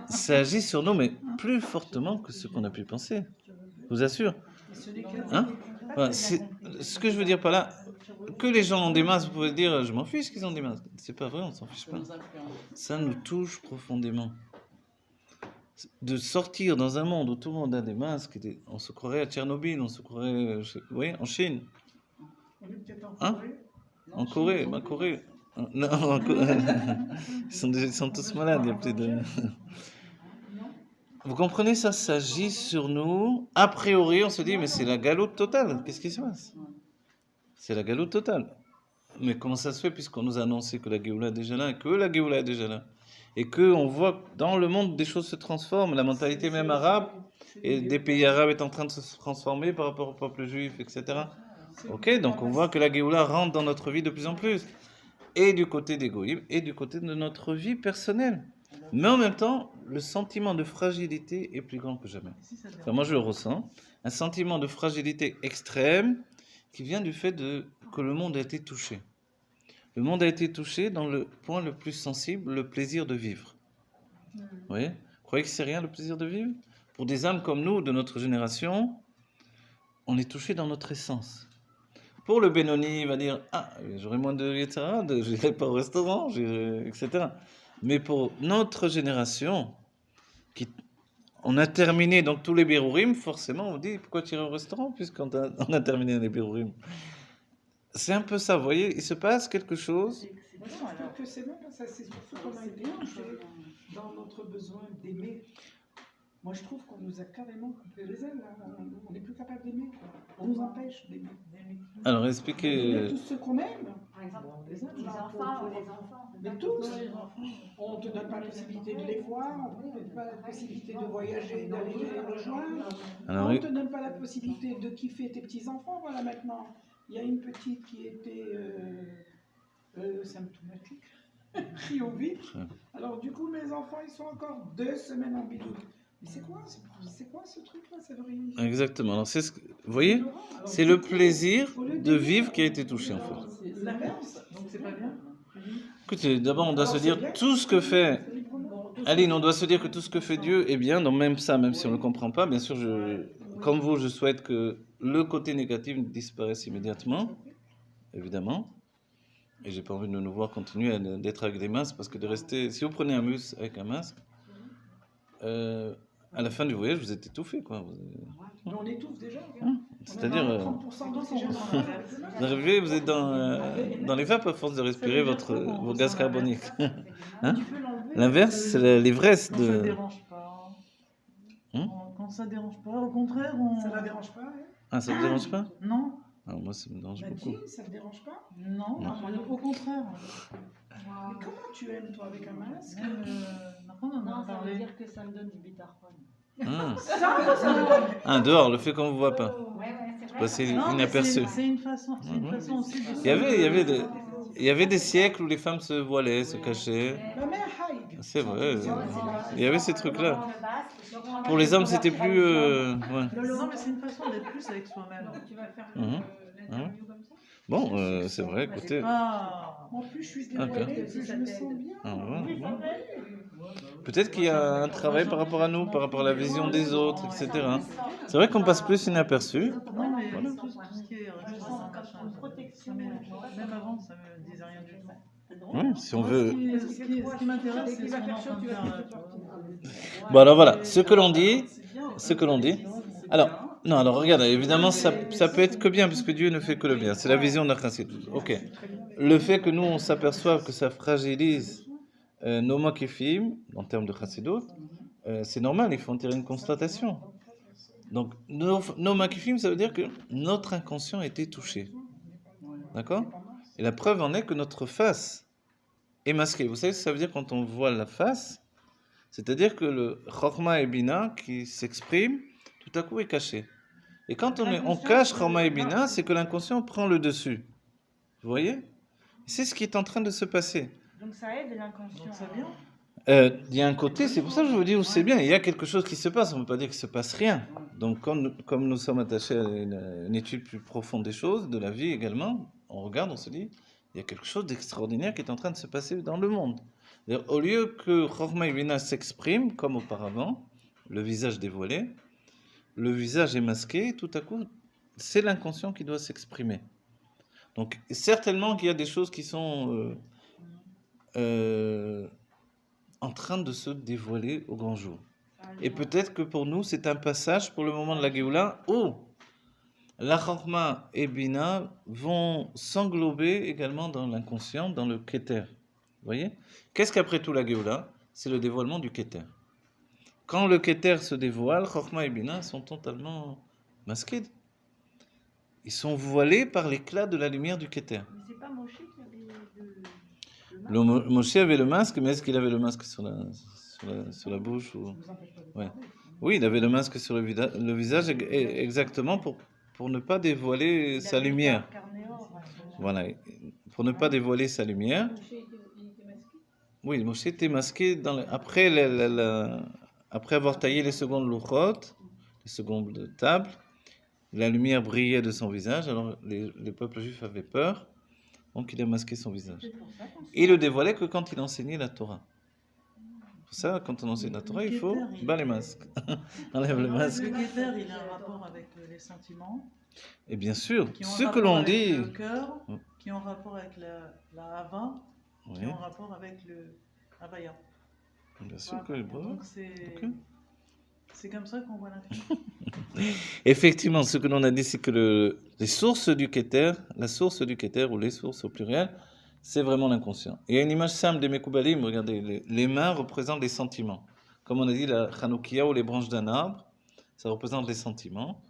Ça agit sur nous, mais plus fortement que ce qu'on a pu penser. Je vous assure. Hein? Voilà, ce que je veux dire par là, que les gens ont des masques, vous pouvez dire, je m'en fiche qu'ils ont des masques. C'est pas vrai, on s'en fiche pas. Ça nous touche profondément. De sortir dans un monde où tout le monde a des masques, on se croirait à Tchernobyl, on se croirait, vous voyez, en Chine. Hein? En Corée, ma Corée. Non, ils sont tous malades, il y a plus de... Vous comprenez, ça s'agit sur nous. A priori, on se dit, mais c'est la galoute totale. Qu'est-ce qui se passe? C'est la galoute totale. Mais comment ça se fait, puisqu'on nous a annoncé que la Géoula est déjà là, et que la Géoula est déjà là, et qu'on voit que dans le monde, des choses se transforment, la mentalité même arabe, et des pays arabes est en train de se transformer par rapport au peuple juif, etc. Ok, donc on voit que la Géoula rentre dans notre vie de plus en plus. Et du côté des goïms, et du côté de notre vie personnelle. Mais en même temps, le sentiment de fragilité est plus grand que jamais. Enfin, moi, je le ressens. Un sentiment de fragilité extrême qui vient du fait que le monde a été touché. Le monde a été touché dans le point le plus sensible, le plaisir de vivre. Vous voyez? Vous croyez que c'est rien, le plaisir de vivre? Pour des âmes comme nous, de notre génération, on est touché dans notre essence. Pour le Benoni, il va dire, ah, j'aurai moins de Yetzara, je n'irai pas au restaurant, etc. Mais pour notre génération, on a terminé donc tous les Birurim, forcément, on dit, pourquoi tu irais au restaurant, puisqu'on a terminé les Birurim? C'est un peu ça, vous voyez, il se passe quelque chose. Moi, je trouve que c'est bon, ça, c'est surtout qu'on a été touché dans notre besoin d'aimer. Moi, je trouve qu'on nous a carrément coupé les ailes. On n'est plus capable d'aimer. On nous empêche d'aimer. Alors, expliquez. Tous ceux qu'on aime. Par exemple, Les enfants. Mais tous. On ne te donne pas la possibilité de les voir. On ne te donne pas la possibilité de voyager, d'aller les rejoindre. Alors, On ne te donne pas la possibilité de kiffer tes petits-enfants. Voilà, maintenant. Il y a une petite qui était symptomatique, qui au vide. Alors, du coup, mes enfants, ils sont encore 2 semaines en bidou. Mais c'est quoi ce truc-là, Séverine? Exactement. Alors, vous voyez, c'est le plaisir de vivre qui a été touché, en fait. L'inverse. Donc c'est pas bien. Écoutez, d'abord, on doit se dire tout ce que fait. Aline, on doit se dire que tout ce que fait Dieu est bien, donc même ça, même si on ne le comprend pas, bien sûr, comme vous, je souhaite que le côté négatif disparaisse immédiatement, évidemment. Et j'ai pas envie de nous voir continuer d'être avec des masques, parce que de rester, si vous prenez un bus avec un masque, à la fin du voyage, vous êtes étouffé, quoi. Mais on étouffe déjà, regarde. C'est-à-dire, 30% d'oxygène. vous arrivez, vous êtes dans les vapes à force de respirer vos gaz carboniques. Hein? L'inverse, c'est l'ivresse Quand ça ne de... dérange pas. Hein? Quand ça ne dérange pas, au contraire, on... Ça ne la dérange pas, hein? Ah, ça ne vous dérange pas? Non, Ah, moi, ça me dérange Nadine, beaucoup. ça ne te dérange pas? non, Non. au contraire. Mais comment tu aimes, toi, avec un masque? Même, on en a Non, ça veut parlé. dire que ça me donne du bitarfon. Ah, dehors, le fait qu'on ne vous voit pas. Ouais, c'est vrai. Passer Non, mais inaperçu. c'est une façon aussi de... Il y avait des siècles où les femmes se voilaient, se cachaient. Ma mère, Haïg. C'est vrai. Il y avait ces trucs-là. Pour les hommes, c'était plus... ouais. Non, mais c'est une façon d'être plus avec soi-même. Tu vas faire Mhm. l'interview comme ça? Bon, c'est vrai, écoutez. Ah, Moi, plus je suis dévoilée, plus je me sens bien. Ah, ouais, bon. Peut-être qu'il y a un travail par rapport à nous, par rapport à la vision des autres, etc. C'est vrai qu'on passe plus inaperçu. non, mais tout ce qui est restaurant, machin, même avant, ça me disait rien du tout. Oui, si on veut. Ce qui m'intéresse, c'est ce qu'on est en train de faire là. Bon, alors voilà, ce que l'on dit. Alors, non, alors regarde, évidemment, ça peut être que bien, puisque Dieu ne fait que le bien. C'est la vision de la Chassidut. Ok. Le fait que nous, on s'aperçoive que ça fragilise nos makifim, en termes de Chassidut, c'est normal, il faut en tirer une constatation. Donc, nos makifim, ça veut dire que notre inconscient a été touché. D'accord? Et la preuve en est que notre face est masquée. Vous savez ce que ça veut dire quand on voit la face? C'est-à-dire que le Chorma et Bina qui s'exprime, tout à coup est caché. Et quand on cache Chorma et Bina, c'est que l'inconscient prend le dessus. Vous voyez? C'est ce qui est en train de se passer. Donc ça aide l'inconscient. Donc c'est bien. Il y a un côté, c'est pour ça que je vous dis où c'est bien, il y a quelque chose qui se passe, on ne peut pas dire qu'il ne se passe rien. Donc comme nous sommes attachés à une étude plus profonde des choses, de la vie également, on regarde, on se dit, il y a quelque chose d'extraordinaire qui est en train de se passer dans le monde. C'est-à-dire, au lieu que Chorma et Bina s'exprime comme auparavant, le visage dévoilé, le visage est masqué, tout à coup, c'est l'inconscient qui doit s'exprimer. Donc certainement qu'il y a des choses qui sont en train de se dévoiler au grand jour. Et peut-être que pour nous, c'est un passage pour le moment de la Géoula où la Chorma et Bina vont s'englober également dans l'inconscient, dans le Keter. Vous voyez? Qu'est-ce qu'après tout la Géoula? C'est le dévoilement du Keter. Quand le Keter se dévoile, Chorma et Bina sont totalement masqués. Ils sont voilés par l'éclat de la lumière du Keter. Mais c'est pas Moshe qui avait Moshe avait le masque, mais est-ce qu'il avait le masque sur la bouche ou... Ouais. Oui, il avait le masque sur le visage exactement pour ne pas dévoiler sa lumière. Voilà, pour ne pas dévoiler sa lumière. Oui, Moshe était masqué après avoir taillé les secondes louchot, les secondes tables. La lumière brillait de son visage, alors les peuples juifs avaient peur, donc il a masqué son visage. Et il le dévoilait que quand il enseignait la Torah. Pour ça, quand on enseigne la Torah, il faut bas les masques. Enlève le masque. Le Keter, il a un rapport avec les sentiments. Et bien sûr, Qui ont ce un que rapport l'on avec dit... le cœur, qui ont un rapport avec la Hava, qui Oui, ont un rapport avec le Havaya. bien sûr Voilà. que... Donc Ok. c'est comme ça qu'on voit l'infini. Effectivement, ce que l'on a dit, c'est que les sources du Keter, la source du Keter, ou les sources au pluriel, c'est vraiment l'inconscient. Il y a une image simple des Mekoubalim, regardez, les mains représentent les sentiments. Comme on a dit, la Chanoukia ou les branches d'un arbre, ça représente les sentiments.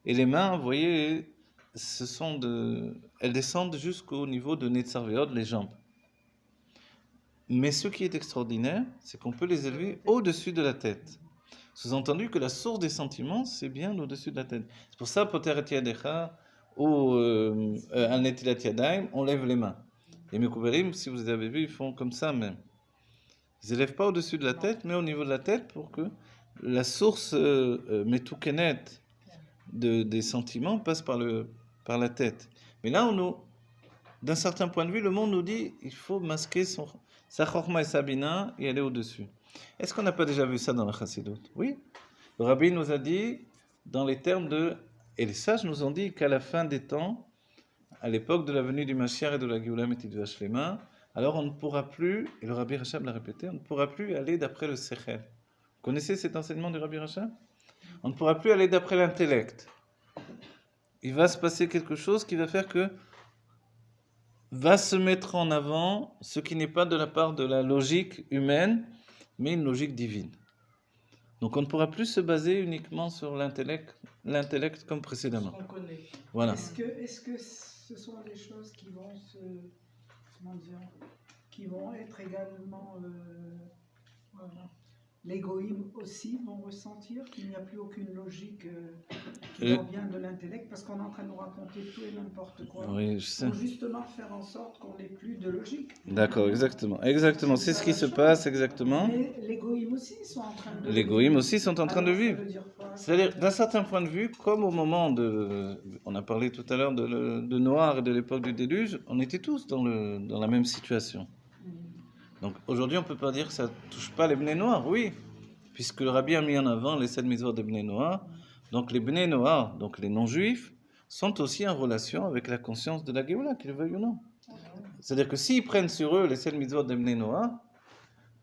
Et les mains, vous voyez, elles descendent jusqu'au niveau de Netzarveod, les jambes. Mais ce qui est extraordinaire, c'est qu'on peut les élever au-dessus de la tête. Sous-entendu que la source des sentiments, c'est bien au-dessus de la tête. C'est pour ça, Poter et Yadecha ou Al Netilat Yadayim, on lève les mains. Les Mekoubalim, si vous avez vu, ils font comme ça même. Ils n'élèvent pas au-dessus de la tête, mais au niveau de la tête pour que la source Metoukenet des sentiments passe par la tête. Mais là, d'un certain point de vue, le monde nous dit il faut masquer sa Chorma et sa Bina et aller au-dessus. Est-ce qu'on n'a pas déjà vu ça dans la Chassidut? Oui. Le Rabbi nous a dit, dans les termes de... Et les sages nous ont dit qu'à la fin des temps, à l'époque de la venue du Mashiach et de la Géoula Métidou Hashlema, alors on ne pourra plus, et le Rabbi Rachab l'a répété, on ne pourra plus aller d'après le Sechel. Vous connaissez cet enseignement du Rabbi Rachab? On ne pourra plus aller d'après l'intellect. Il va se passer quelque chose qui va faire que va se mettre en avant ce qui n'est pas de la part de la logique humaine, mais une logique divine. Donc on ne pourra plus se baser uniquement sur l'intellect comme précédemment. Ce qu'on connaît. Voilà. Est-ce que ce sont des choses qui vont qui vont être également l'égoïme aussi vont ressentir qu'il n'y a plus aucune logique qui vient de l'intellect parce qu'on est en train de nous raconter tout et n'importe quoi. Oui, je sais. Pour justement faire en sorte qu'on n'ait plus de logique. D'accord, exactement. Exactement, c'est ce qui se passe, exactement. Mais les goïms aussi sont en train de... Les goïms aussi sont en train de Alors, ça vivre. veut dire quoi? C'est-à-dire, d'un certain point de vue, comme au moment on a parlé tout à l'heure de Noir et de l'époque du déluge, on était tous dans la même situation. Donc aujourd'hui, on ne peut pas dire que ça ne touche pas les Bnei Noirs, oui, puisque le Rabbi a mis en avant les 7 mitzvot des Bnei Noirs. Donc les Bnei Noirs, donc les non-juifs, sont aussi en relation avec la conscience de la Géoula, qu'ils le veuillent ou non. C'est-à-dire que s'ils prennent sur eux les 7 mitzvot des Bnei Noirs,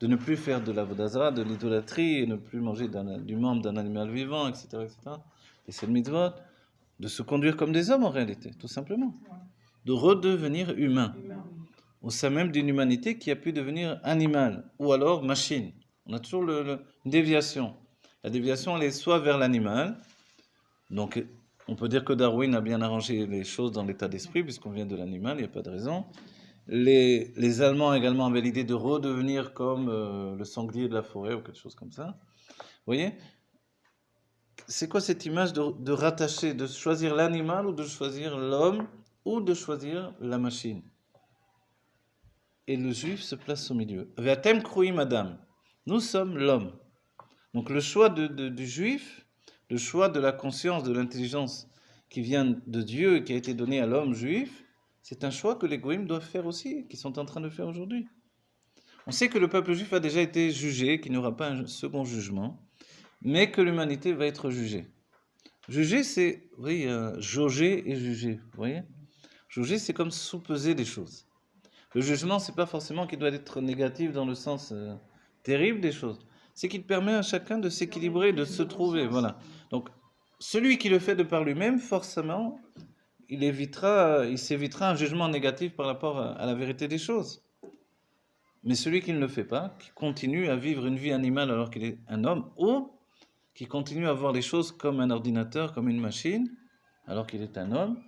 de ne plus faire de l'avodat zara, de l'idolâtrie, et ne plus manger du membre d'un animal vivant, etc., les 7 mitzvot, de se conduire comme des hommes en réalité, tout simplement. De redevenir humain, au sein même d'une humanité qui a pu devenir animal, ou alors machine. On a toujours une déviation. La déviation, elle est soit vers l'animal, donc on peut dire que Darwin a bien arrangé les choses dans l'état d'esprit, puisqu'on vient de l'animal, il n'y a pas de raison. Les Allemands également avaient l'idée de redevenir comme le sanglier de la forêt ou quelque chose comme ça. Vous voyez? C'est quoi cette image de rattacher, de choisir l'animal ou de choisir l'homme ou de choisir la machine? Et le juif se place au milieu. Ve'atem kruim adam. Nous sommes l'homme. Donc le choix du juif, le choix de la conscience, de l'intelligence qui vient de Dieu et qui a été donné à l'homme juif, c'est un choix que les goïms doivent faire aussi, qu'ils sont en train de faire aujourd'hui. On sait que le peuple juif a déjà été jugé, qu'il n'y aura pas un second jugement, mais que l'humanité va être jugée. Juger, c'est, oui, jauger et juger, vous voyez? Jauger, c'est comme sous-peser des choses. Le jugement, c'est pas forcément qu'il doit être négatif dans le sens terrible des choses. C'est qu'il permet à chacun de s'équilibrer, de se trouver, voilà. Donc, celui qui le fait de par lui-même, forcément, il s'évitera un jugement négatif par rapport à la vérité des choses. Mais celui qui ne le fait pas, qui continue à vivre une vie animale alors qu'il est un homme, ou qui continue à voir les choses comme un ordinateur, comme une machine, alors qu'il est un homme,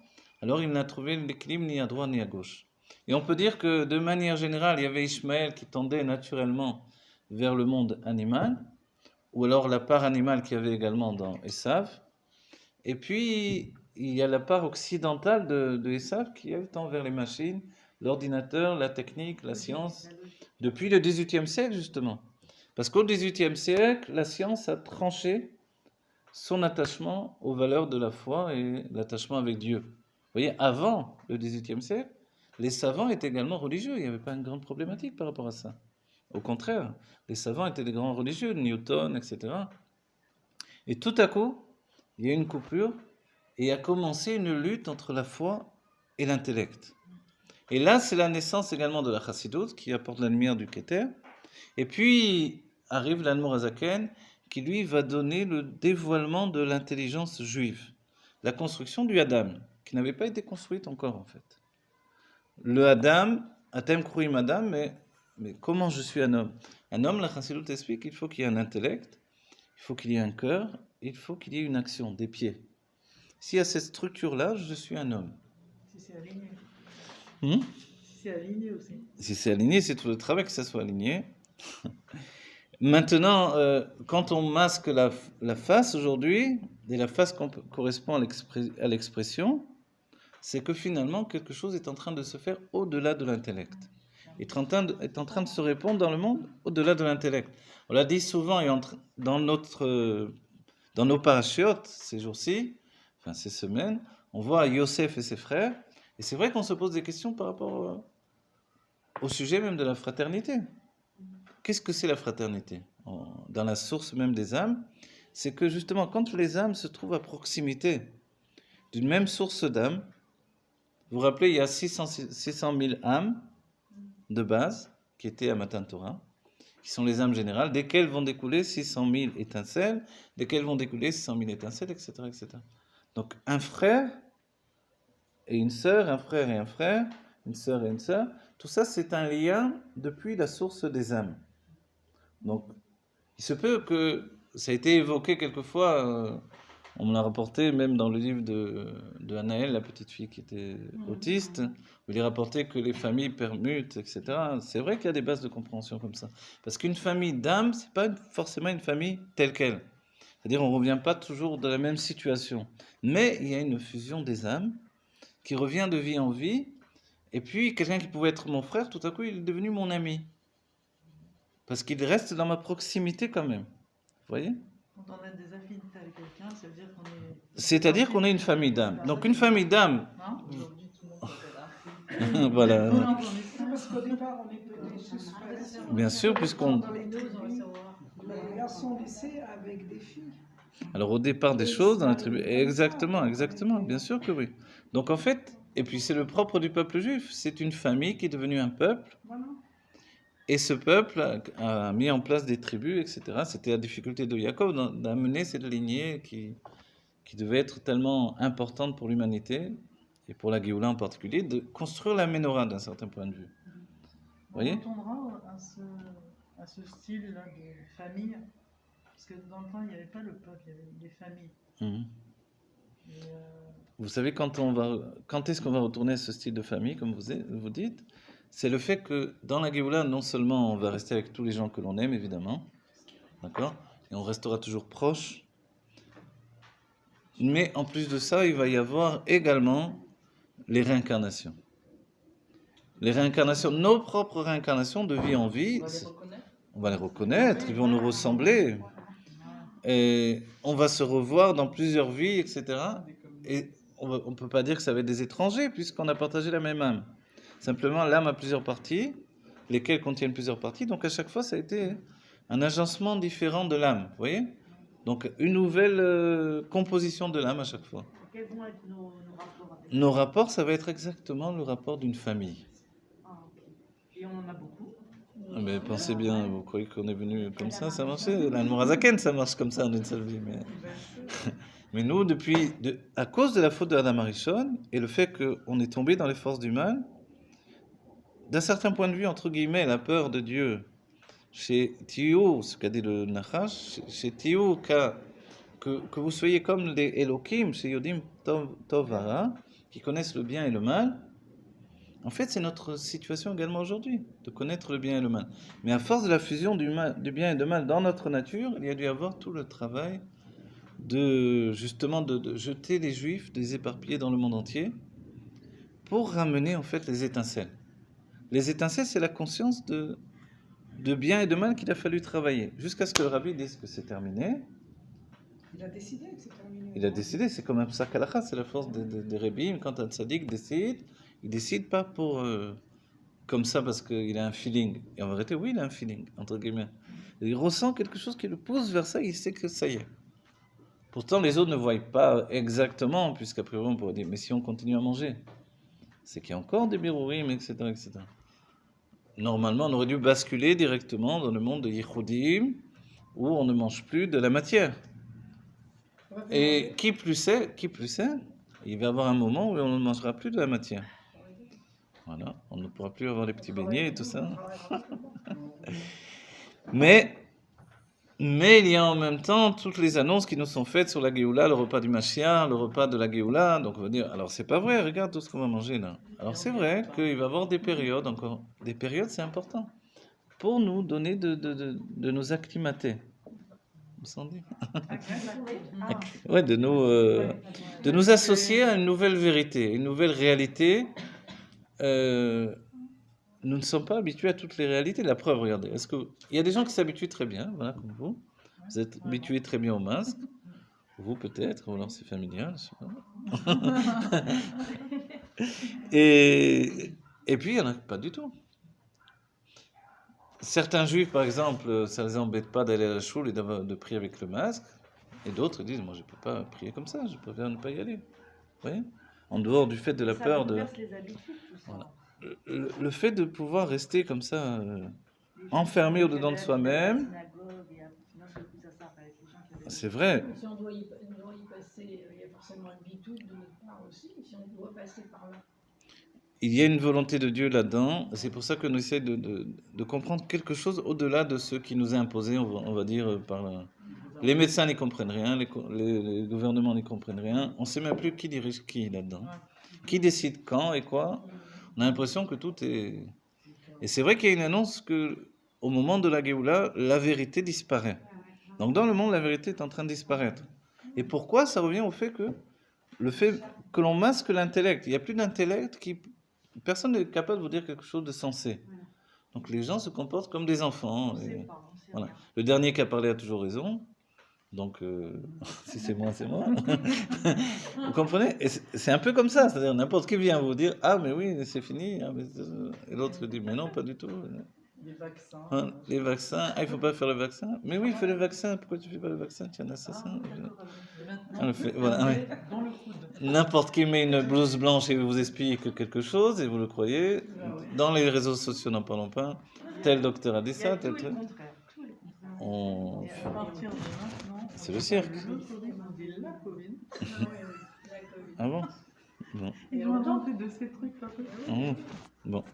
alors il n'a trouvé l'équilibre ni à droite ni à gauche. Et on peut dire que de manière générale, il y avait Ishmaël qui tendait naturellement vers le monde animal, ou alors la part animale qu'il y avait également dans Esav. Et puis, il y a la part occidentale de Esav qui elle tend vers les machines, l'ordinateur, la technique, la science, depuis le XVIIIe siècle justement. Parce qu'au XVIIIe siècle, la science a tranché son attachement aux valeurs de la foi et l'attachement avec Dieu. Vous voyez, avant le XVIIIe siècle, les savants étaient également religieux, il n'y avait pas une grande problématique par rapport à ça. Au contraire, les savants étaient des grands religieux, Newton, etc. Et tout à coup, il y a eu une coupure et a commencé une lutte entre la foi et l'intellect. Et là, c'est la naissance également de la Chassidoute qui apporte la lumière du Keter. Et puis arrive l'Admor Hazaken qui lui va donner le dévoilement de l'intelligence juive, la construction du Adam, qui n'avait pas été construite encore en fait. Le Adam, Atem Kruim Adam, mais comment je suis un homme? Un homme, la Chassidoute explique qu'il faut qu'il y ait un intellect, il faut qu'il y ait un cœur, il faut qu'il y ait une action, des pieds. S'il y a cette structure-là, je suis un homme. Si c'est aligné. Si c'est aligné aussi. Si c'est aligné, c'est tout le travail que ça soit aligné. Maintenant, quand on masque la face aujourd'hui, et la face correspond à l'expression, c'est que finalement quelque chose est en train de se faire au-delà de l'intellect. Est en train de se répondre dans le monde au-delà de l'intellect. On l'a dit souvent et dans nos parachutes ces jours-ci, enfin ces semaines, on voit Yosef et ses frères, et c'est vrai qu'on se pose des questions par rapport au sujet même de la fraternité. Qu'est-ce que c'est la fraternité? Dans la source même des âmes, c'est que justement, quand les âmes se trouvent à proximité d'une même source d'âme, vous vous rappelez, il y a 600 000 âmes de base qui étaient à Matan Torah, qui sont les âmes générales, desquelles vont découler 600 000 étincelles, desquelles vont découler 600 000 étincelles, etc., etc. Donc, un frère et une sœur, un frère et un frère, une sœur et une sœur, tout ça, c'est un lien depuis la source des âmes. Donc, il se peut que ça a été évoqué quelquefois, on me l'a rapporté même dans le livre de Anaël, la petite fille qui était autiste, où il est rapporté que les familles permutent, etc. C'est vrai qu'il y a des bases de compréhension comme ça. Parce qu'une famille d'âmes, c'est pas forcément une famille telle qu'elle. C'est-à-dire, on ne revient pas toujours dans la même situation. Mais il y a une fusion des âmes qui revient de vie en vie. Et puis, quelqu'un qui pouvait être mon frère, tout à coup, il est devenu mon ami. Parce qu'il reste dans ma proximité quand même. Vous voyez? Quand on a des affinités avec quelqu'un, ça veut dire qu'on est... C'est-à-dire qu'on est une famille d'âmes. Donc une famille d'âmes... Non, aujourd'hui, tout le monde est là. Voilà. Parce qu'au départ, on est petits. Bien sûr, puisqu'on... Dans les deux, on va savoir. Les garçons lycées avec des filles. Alors au départ des choses, dans la tribu... Exactement, bien sûr que oui. Donc en fait, et puis c'est le propre du peuple juif, c'est une famille qui est devenue un peuple. Voilà. Et ce peuple a mis en place des tribus, etc. C'était la difficulté de Jacob d'amener cette lignée qui devait être tellement importante pour l'humanité, et pour la Géoula en particulier, de construire la Ménorah d'un certain point de vue. Vous voyez ? On retournera à à ce style-là de famille. Parce que dans le temps, il n'y avait pas le peuple, il y avait les familles. Mhm. Et, Vous savez, quand est-ce qu'on va retourner à ce style de famille, comme vous dites? C'est le fait que dans la Géoula, non seulement on va rester avec tous les gens que l'on aime, évidemment, d'accord? Et on restera toujours proche, mais en plus de ça, il va y avoir également les réincarnations. Les réincarnations, nos propres réincarnations de vie en vie, on va les reconnaître, ils vont nous ressembler, et on va se revoir dans plusieurs vies, etc. Et on ne peut pas dire que ça va être des étrangers, puisqu'on a partagé la même âme. Simplement, l'âme a plusieurs parties, lesquelles contiennent plusieurs parties, donc à chaque fois, ça a été un agencement différent de l'âme, vous voyez? Donc une nouvelle composition de l'âme à chaque fois. Quels vont être nos rapports avec Nos rapports, ça va être exactement le rapport d'une famille. Ah, ok. Et on en a beaucoup. Ah, mais pensez bien, vous croyez qu'on est venu comme ça marchait? La Mourazaken, ça marche comme ça en une seule vie. Mais nous, à cause de la faute de Adam Arishon et le fait qu'on est tombé dans les forces du mal, d'un certain point de vue, entre guillemets, la peur de Dieu, chez Tio, ce qu'a dit le Nachash, chez Tio, que vous soyez comme les Elohim, chez Yodim Tovara, qui connaissent le bien et le mal. En fait, c'est notre situation également aujourd'hui, de connaître le bien et le mal. Mais à force de la fusion du bien et du mal dans notre nature, il y a dû y avoir tout le travail justement de jeter les Juifs, de les éparpiller dans le monde entier, pour ramener en fait les étincelles. Les étincelles, c'est la conscience de bien et de mal qu'il a fallu travailler, jusqu'à ce que le rabbi dise que c'est terminé. Il a décidé que c'est terminé. Il a décidé, c'est comme un psak halakha, c'est la force des rabbis. Quand un tzaddik décide, il décide pas comme ça parce qu'il a un feeling. Et en vérité, oui, il a un feeling, entre guillemets. Il ressent quelque chose qui le pousse vers ça, il sait que ça y est. Pourtant, les autres ne voient pas exactement, puisqu'à priori, on pourrait dire, mais si on continue à manger, c'est qu'il y a encore des birourim, etc., etc. Normalement, on aurait dû basculer directement dans le monde de Yichudim, où on ne mange plus de la matière. Et qui plus est, il va y avoir un moment où on ne mangera plus de la matière. Voilà, on ne pourra plus avoir les petits beignets et tout ça. Mais il y a en même temps toutes les annonces qui nous sont faites sur la Géoula, le repas du Mashiach, le repas de la Géoula. Donc on va dire, alors c'est pas vrai, regarde tout ce qu'on va manger là. Alors c'est vrai qu'il va y avoir des périodes encore. Des périodes, c'est important. Pour nous donner de nous acclimater. Vous sentez? Ouais, de nous associer à une nouvelle vérité, une nouvelle réalité. Nous ne sommes pas habitués à toutes les réalités. La preuve, regardez. Il y a des gens qui s'habituent très bien, voilà, comme vous. Vous êtes habitués très bien au masque. Vous, peut-être, ou alors c'est familial, je sais pas. Et puis, il n'y en a pas du tout. Certains juifs, par exemple, ça ne les embête pas d'aller à la choule et de prier avec le masque. Et d'autres disent, moi, je ne peux pas prier comme ça, je préfère ne pas y aller. Vous voyez? En dehors du fait de la peur de... les habitudes, tout ça. Voilà. Le fait de pouvoir rester comme ça, enfermé au-dedans de soi-même, c'est vrai. Si on doit y passer, il y a forcément une habitude de notre part aussi, si on doit passer par là. Il y a une volonté de Dieu là-dedans. C'est pour ça qu'on essaie de comprendre quelque chose au-delà de ce qui nous est imposé, on va dire, par les médecins n'y comprennent rien, les gouvernements n'y comprennent rien. On ne sait même plus qui dirige qui là-dedans. Qui décide quand et quoi. On a l'impression que tout est... Et c'est vrai qu'il y a une annonce que, au moment de la Géoula, la vérité disparaît. Donc dans le monde, la vérité est en train de disparaître. Et pourquoi? Ça revient au fait que l'on masque l'intellect. Il n'y a plus d'intellect qui... Personne n'est capable de vous dire quelque chose de sensé. Donc les gens se comportent comme des enfants. Voilà. Le dernier qui a parlé a toujours raison. Donc, si c'est moi, c'est moi. Vous comprenez? Et c'est un peu comme ça. C'est-à-dire, n'importe qui vient vous dire, ah, mais oui, c'est fini. Ah, et l'autre dit, mais non, pas du tout. Les vaccins. Les vaccins. Ah, il ne faut pas faire le vaccin. Mais oui, fais le vaccin. Pourquoi tu ne fais pas le vaccin? Tu es un assassin. Voilà, ouais. Dans le coude. N'importe qui met une blouse blanche et vous explique quelque chose et vous le croyez. Dans les réseaux sociaux, n'en parlons pas. Tel docteur a dit ça, tel truc. À partir de maintenant, C'est le cirque. les autres Covid, on dit la Covid. Ah bon? Bon. Ils ont inventé de ces trucs là. Bon.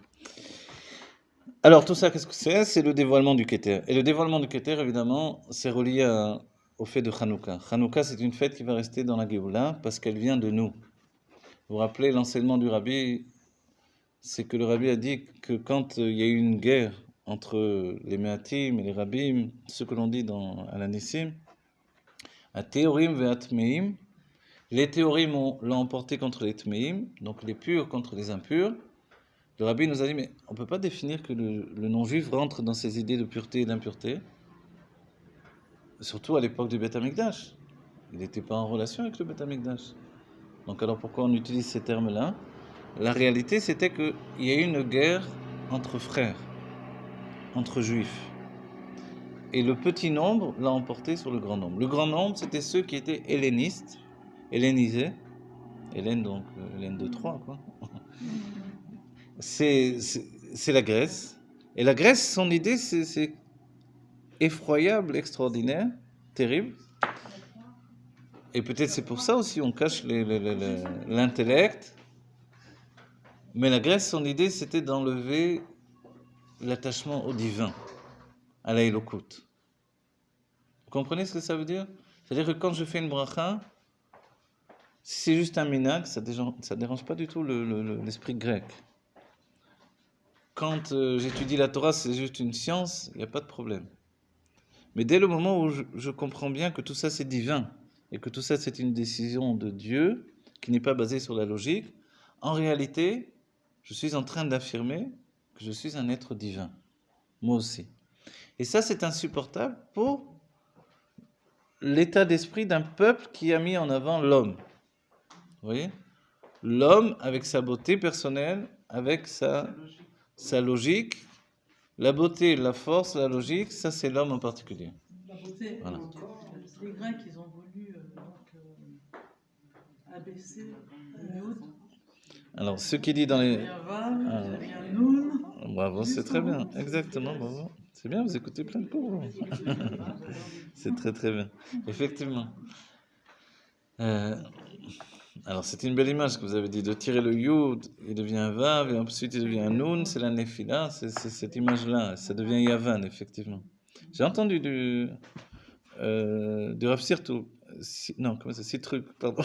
Alors, tout ça, qu'est-ce que c'est? C'est le dévoilement du Keter. Et le dévoilement du Keter, évidemment, c'est relié au fait de Hanouka. Hanouka, c'est une fête qui va rester dans la Géoula parce qu'elle vient de nous. Vous vous rappelez, l'enseignement du Rabbi, c'est que le Rabbi a dit que quand il y a eu une guerre entre les Me'atim et les Rabbim, ce que l'on dit à la Nissim, à Théorim et Atmeim, les Théorim l'ont emporté contre les Tmeim, donc les purs contre les impurs. Le Rabbi nous a dit, mais on ne peut pas définir que le non-juif rentre dans ces idées de pureté et d'impureté, surtout à l'époque du Beth Amikdash. Il n'était pas en relation avec le Beth Amikdash. Donc alors pourquoi on utilise ces termes-là? La réalité, c'était qu'il y a eu une guerre entre frères, entre juifs. Et le petit nombre l'a emporté sur le grand nombre. Le grand nombre, c'était ceux qui étaient hellénistes, hellénisés. Hélène, donc, Hélène de Troie, quoi. C'est la Grèce. Et la Grèce, son idée, c'est effroyable, extraordinaire, terrible. Et peut-être c'est pour ça aussi on cache l'intellect. Mais la Grèce, son idée, c'était d'enlever l'attachement au divin, à la Elokut. Vous comprenez ce que ça veut dire? C'est-à-dire que quand je fais une bracha, si c'est juste un minag, ça dérange pas du tout l'esprit grec. Quand j'étudie la Torah, c'est juste une science, il n'y a pas de problème. Mais dès le moment où je comprends bien que tout ça c'est divin, et que tout ça c'est une décision de Dieu, qui n'est pas basée sur la logique, en réalité, je suis en train d'affirmer que je suis un être divin, moi aussi. Et ça c'est insupportable pour l'état d'esprit d'un peuple qui a mis en avant l'homme. Vous voyez? L'homme avec sa beauté personnelle, avec sa logique. La beauté, la force, la logique, ça c'est l'homme en particulier. La beauté, Voilà. les Grecs, ils ont voulu abaisser Yud. Alors, ce qui dit dans les... Il y a Vav, il y a Noun. Bravo, c'est très bien. Exactement, bravo. C'est bien, vous écoutez plein de cours. C'est très très bien. Effectivement. Alors, c'est une belle image que vous avez dit, de tirer le Yud, il devient un Vav, et ensuite il devient un Noun, c'est la Nephila, c'est cette image-là, ça devient Yavan, effectivement. J'ai entendu du Rav Sirtou, non, comment ça, Citruk, pardon,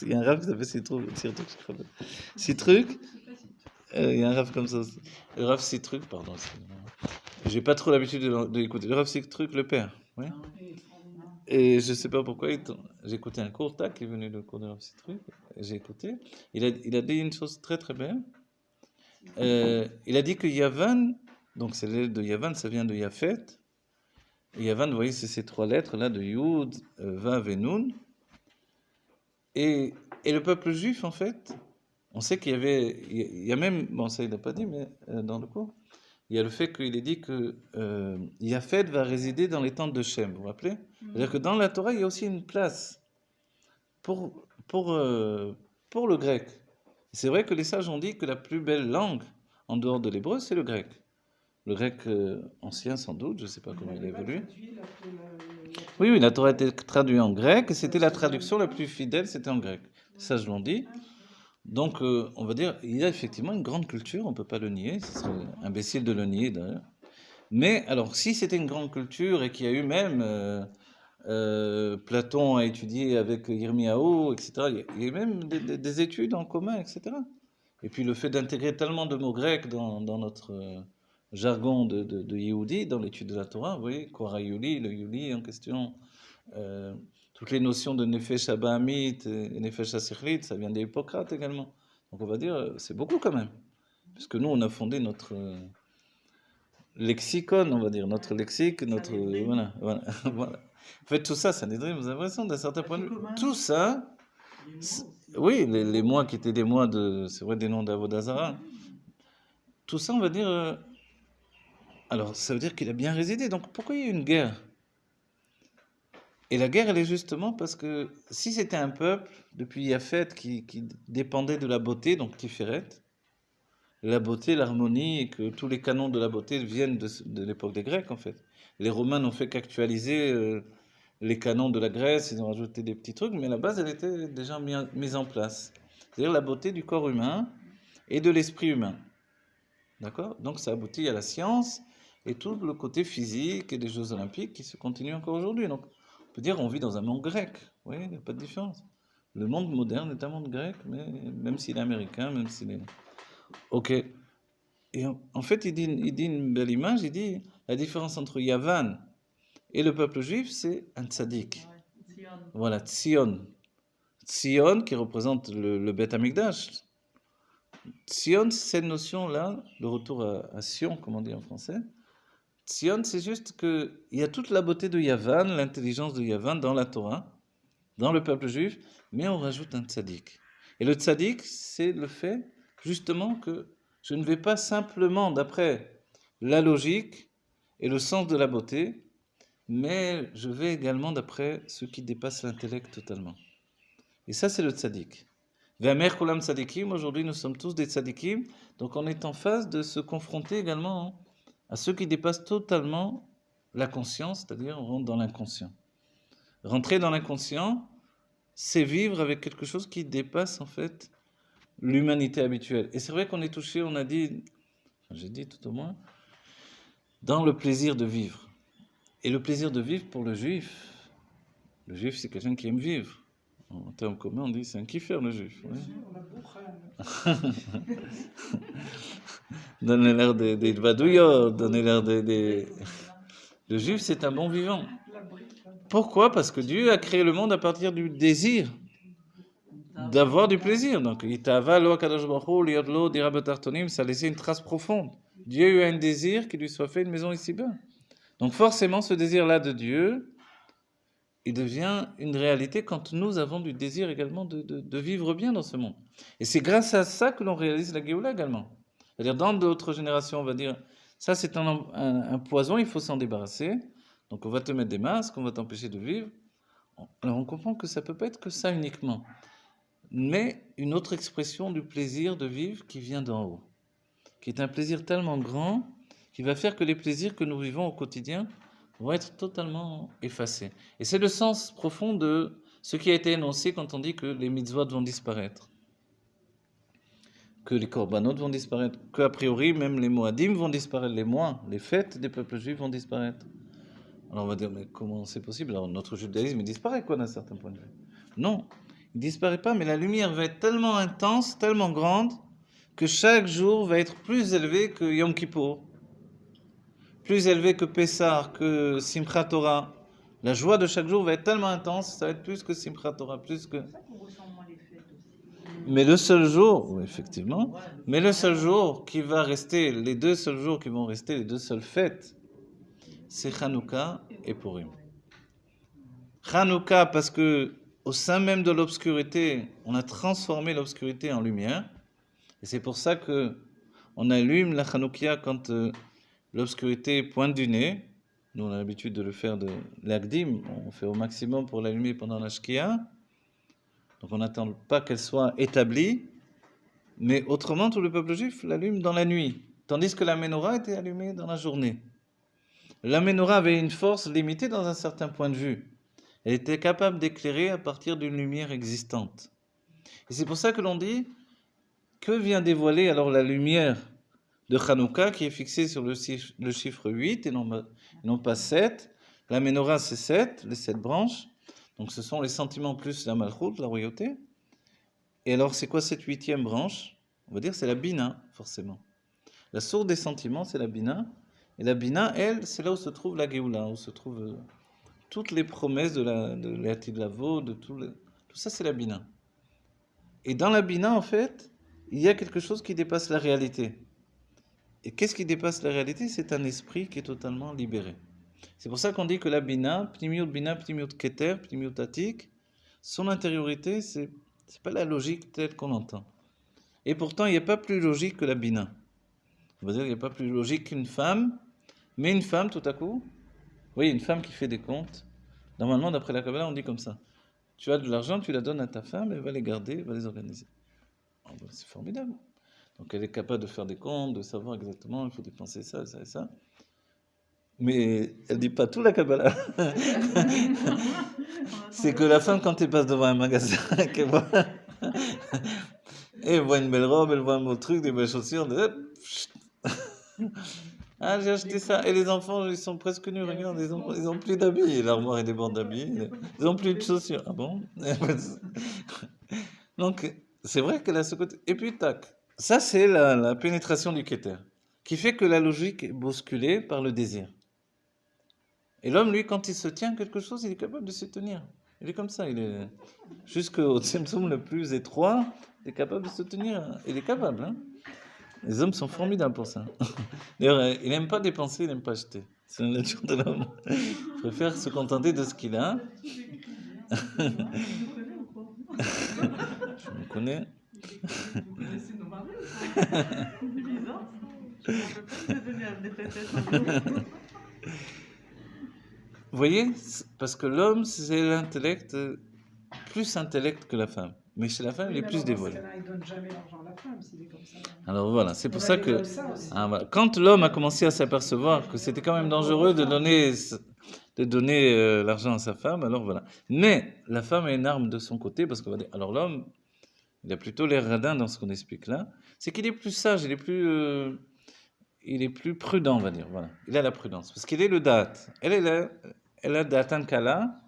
il y a un Rav qui s'appelle Citruk, je crois. Citruk, il y a un Rav comme ça aussi. Le Rav Citruk, pardon, j'ai pas trop l'habitude de l'écouter. Le Rav Citruk, le père, oui. Et je sais pas pourquoi, j'ai écouté un cours, tac, il est venu le cours de Rav Citruk, j'ai écouté. Il a dit une chose très très belle. Il a dit que Yavan, donc c'est l'aile de Yavan, ça vient de Yafet. Et Yavan, vous voyez, c'est ces trois lettres-là de Yud, Vav et Nun. Et le peuple juif, en fait, on sait il y a même, bon ça il n'a pas dit, mais dans le cours, il y a le fait qu'il est dit que Yafet va résider dans les tentes de Shem, vous vous rappelez? C'est-à-dire que dans la Torah, il y a aussi une place pour le grec. C'est vrai que les sages ont dit que la plus belle langue, en dehors de l'hébreu, c'est le grec. Le grec ancien, sans doute, je ne sais pas comment il a évolué. Oui, la Torah a été traduite en grec, et c'était la traduction la plus fidèle, c'était en grec. Les sages l'ont dit. Donc, on va dire, il y a effectivement une grande culture, on ne peut pas le nier, ce serait imbécile de le nier d'ailleurs. Mais alors, si c'était une grande culture et qu'il y a eu même, Platon a étudié avec Yirmiyahu, etc., il y a eu même des études en commun, etc. Et puis le fait d'intégrer tellement de mots grecs dans notre jargon de Yehudi, dans l'étude de la Torah, vous voyez, Korah Yuli, le Yuli en question, toutes les notions de Nefesh Abahamit et Nefesh Asichlit, ça vient des Hippocrates également. Donc on va dire, c'est beaucoup quand même. Puisque nous, on a fondé notre lexicon, on va dire, notre lexique, notre... Voilà. En fait, tout ça, ça n'est vous avez l'impression, d'un certain point de vue. Tout ça, oui, les mois qui étaient des mois c'est vrai, des noms d'Avodazara. Tout ça, on va dire... alors, ça veut dire qu'il a bien résidé. Donc, pourquoi il y a eu une guerre? Et la guerre, elle est justement parce que si c'était un peuple, depuis Yafet, qui dépendait de la beauté, donc Tiferet, la beauté, l'harmonie, et que tous les canons de la beauté viennent de l'époque des Grecs, en fait. Les Romains n'ont fait qu'actualiser les canons de la Grèce, ils ont rajouté des petits trucs, mais la base, elle était déjà mise en place. C'est-à-dire la beauté du corps humain et de l'esprit humain. D'accord? Donc ça aboutit à la science et tout le côté physique et des Jeux Olympiques qui se continuent encore aujourd'hui. Donc on peut dire qu'on vit dans un monde grec. Oui, il n'y a pas de différence. Le monde moderne est un monde grec, mais même s'il est américain, même s'il est... Ok. Et en fait, il dit une belle image, il dit la différence entre Yavan et le peuple juif, c'est un tzaddik. Ouais, Sion. Voilà, Tzion. Tzion qui représente le Beth Amikdash. Tzion, c'est cette notion-là, le retour à Sion, comme on dit en français. Tzion, c'est juste qu'il y a toute la beauté de Yavan, l'intelligence de Yavan dans la Torah, dans le peuple juif, mais on rajoute un tzaddik. Et le tzaddik, c'est le fait, justement, que je ne vais pas simplement d'après la logique et le sens de la beauté, mais je vais également d'après ce qui dépasse l'intellect totalement. Et ça, c'est le tzaddik. Ve'amer kulam tzadikim, aujourd'hui nous sommes tous des tzadikim, donc on est en phase de se confronter également à ceux qui dépassent totalement la conscience, c'est-à-dire on rentre dans l'inconscient. Rentrer dans l'inconscient, c'est vivre avec quelque chose qui dépasse en fait l'humanité habituelle. Et c'est vrai qu'on est touché, on a dit, j'ai dit tout au moins, dans le plaisir de vivre. Et le plaisir de vivre pour le juif c'est quelqu'un qui aime vivre. En termes communs, on dit c'est un kiffer le juif. Bien Ouais. sûr, la boucha. Donner l'air des vadouillots, donner l'air des... Le juif, c'est un bon vivant. La brique, la brique. Pourquoi? Parce que Dieu a créé le monde à partir du désir d'avoir du plaisir. Donc, Itava lo Akadosh Baruch Hu liot lo dira betartonim, ça a laissé une trace profonde. Dieu a eu un désir qu'il lui soit fait une maison ici-bas. Donc, forcément, ce désir-là de Dieu, il devient une réalité quand nous avons du désir également de vivre bien dans ce monde. Et c'est grâce à ça que l'on réalise la Géoula également. C'est-à-dire, dans d'autres générations, on va dire, ça c'est un poison, il faut s'en débarrasser. Donc, on va te mettre des masques, on va t'empêcher de vivre. Alors, on comprend que ça ne peut pas être que ça uniquement, mais une autre expression du plaisir de vivre qui vient d'en haut, qui est un plaisir tellement grand, qui va faire que les plaisirs que nous vivons au quotidien vont être totalement effacés. Et c'est le sens profond de ce qui a été énoncé quand on dit que les mitzvot vont disparaître, que les korbanot vont disparaître, qu'a priori même les moadim vont disparaître, les mois, les fêtes des peuples juifs vont disparaître. Alors on va dire, mais comment c'est possible? Alors notre judaïsme, il disparaît quoi d'un certain point de vue? Non, il ne disparaît pas, mais la lumière va être tellement intense, tellement grande, que chaque jour va être plus élevé que Yom Kippour, plus élevé que Pessah, que Simchat Torah. La joie de chaque jour va être tellement intense, ça va être plus que Simchat Torah, plus que... C'est pour ça qu'on ressent moins les fêtes aussi. Mais le seul jour, oui, effectivement, mais le seul jour qui va rester, les deux seuls jours qui vont rester, les deux seules fêtes, c'est Hanouka et Purim. Hanouka parce que au sein même de l'obscurité, on a transformé l'obscurité en lumière, et c'est pour ça que on allume la Hanoukia quand l'obscurité pointe du nez. Nous on a l'habitude de le faire de l'Agdim, on fait au maximum pour l'allumer pendant la Shkia. Donc on n'attend pas qu'elle soit établie, mais autrement tout le peuple juif l'allume dans la nuit, tandis que la Ménorah était allumée dans la journée. La Ménorah avait une force limitée dans un certain point de vue. Elle était capable d'éclairer à partir d'une lumière existante. Et c'est pour ça que l'on dit, que vient dévoiler alors la lumière de Hanouka qui est fixée sur le chiffre 8 et non pas 7. La Ménorah c'est 7, les 7 branches. Donc ce sont les sentiments plus la Malchut, la royauté. Et alors c'est quoi cette 8e branche? On va dire c'est la Bina, forcément. La source des sentiments c'est la Bina. Et la Bina, elle, c'est là où se trouve la Géoula, où se trouvent toutes les promesses de l'Atid Lavo, de tout ça c'est la Bina. Et dans la Bina, en fait, il y a quelque chose qui dépasse la réalité. Et qu'est-ce qui dépasse la réalité? C'est un esprit qui est totalement libéré. C'est pour ça qu'on dit que la Bina, Pnimiut Bina, Pnimiut Keter, Pnimiut Atik, son intériorité, c'est pas la logique telle qu'on l'entend. Et pourtant, il n'y a pas plus logique que la Bina. On va dire qu'il n'y a pas plus logique qu'une femme, mais une femme, tout à coup, oui, une femme qui fait des comptes. Normalement, d'après la Kabbalah, on dit comme ça. Tu as de l'argent, tu la donnes à ta femme, elle va les garder, elle va les organiser. Oh, ben, c'est formidable. Donc elle est capable de faire des comptes, de savoir exactement, il faut dépenser ça, ça et ça. Mais elle ne dit pas tout la Kabbalah. C'est que la femme, quand elle passe devant un magasin, qu'elle voit... elle voit une belle robe, elle voit un beau truc, des belles chaussures, Ah, j'ai acheté ça. Et les enfants, ils sont presque nus. Regarde, ils ont plus d'habits. L'armoire est déborde d'habits. Ils ont plus de chaussures. Ah bon? Donc, c'est vrai qu'elle a ce côté. Et puis, tac. Ça, c'est la pénétration du Keter, qui fait que la logique est bousculée par le désir. Et l'homme, lui, quand il se tient à quelque chose, il est capable de se tenir. Il est comme ça. Il est jusqu'au symptôme le plus étroit, il est capable de se tenir. Il est capable, hein. Les hommes sont formidables pour ça. D'ailleurs, il n'aime pas dépenser, il n'aime pas acheter. C'est la nature de l'homme. Il préfère se contenter de ce qu'il a. Tu nous connais ou quoi? Je me connais. Vous connaissez nos maris ou quoi? C'est bizarre ça. Je ne peux pas te donner des pétettes. Vous voyez, parce que l'homme, c'est l'intellect, plus intellect que la femme. Mais chez la femme, il est plus dévoilé. Il ne donne jamais l'argent à la femme s'il est comme ça. Alors voilà, c'est pour On ça va que dire ça aussi. voilà. Quand l'homme a commencé à s'apercevoir que c'était quand même dangereux de donner l'argent à sa femme, alors voilà. Mais la femme a une arme de son côté, parce qu'on va dire, alors l'homme, il a plutôt l'air radin dans ce qu'on explique là, c'est qu'il est plus sage, il est plus prudent, on va dire. Voilà, il a la prudence, parce qu'il est le date. Elle a datan kala.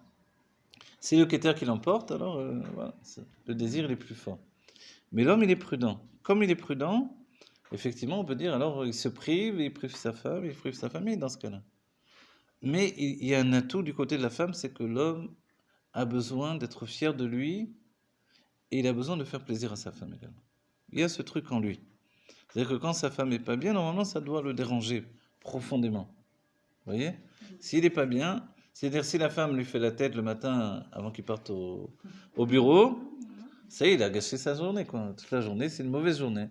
C'est le Keter qui l'emporte, alors voilà, le désir il est plus fort. Mais l'homme, il est prudent. Comme il est prudent, effectivement, on peut dire, alors il se prive, il prive sa femme, il prive sa famille dans ce cas-là. Mais il y a un atout du côté de la femme, c'est que l'homme a besoin d'être fier de lui et il a besoin de faire plaisir à sa femme également. Il y a ce truc en lui. C'est-à-dire que quand sa femme n'est pas bien, normalement, ça doit le déranger profondément. Vous voyez? S'il n'est pas bien, c'est-à-dire si la femme lui fait la tête le matin avant qu'il parte au bureau, ça y est, il a gâché sa journée, quoi. Toute la journée, c'est une mauvaise journée.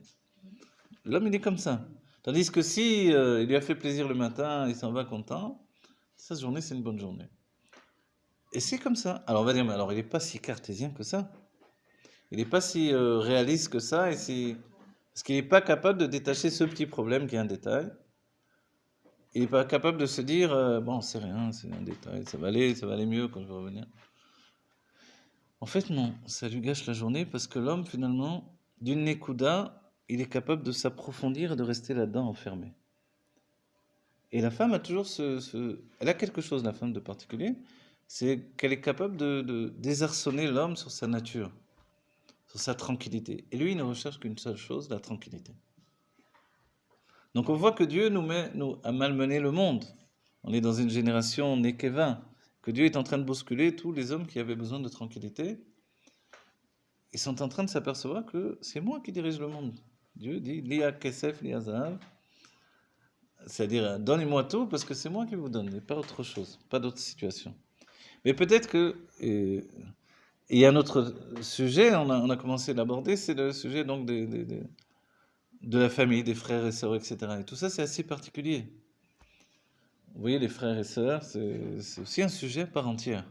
L'homme, il est comme ça. Tandis que si il lui a fait plaisir le matin, il s'en va content, sa journée, c'est une bonne journée. Et c'est comme ça. Alors on va dire, mais alors il n'est pas si cartésien que ça. Il n'est pas si réaliste que ça, parce qu'il n'est pas capable de détacher ce petit problème qui est un détail. Il n'est pas capable de se dire, bon, c'est rien, c'est un détail, ça va aller mieux quand je vais revenir. En fait, non, ça lui gâche la journée parce que l'homme, finalement, d'une nekuda, il est capable de s'approfondir et de rester là-dedans enfermé. Et la femme a toujours elle a quelque chose, la femme, de particulier, c'est qu'elle est capable de désarçonner l'homme sur sa nature, sur sa tranquillité. Et lui, il ne recherche qu'une seule chose, la tranquillité. Donc on voit que Dieu nous a malmené le monde. On est dans une génération Nekeva, que Dieu est en train de bousculer tous les hommes qui avaient besoin de tranquillité. Ils sont en train de s'apercevoir que c'est moi qui dirige le monde. Dieu dit, Lia Kesef, Lia Zahav. C'est-à-dire, donnez-moi tout parce que c'est moi qui vous donne, et pas autre chose, pas d'autre situation. Mais peut-être que, il y a un autre sujet, on a commencé à l'aborder, c'est le sujet donc de la famille, des frères et sœurs, etc. Et tout ça, c'est assez particulier. Vous voyez, les frères et sœurs, c'est aussi un sujet à part entière.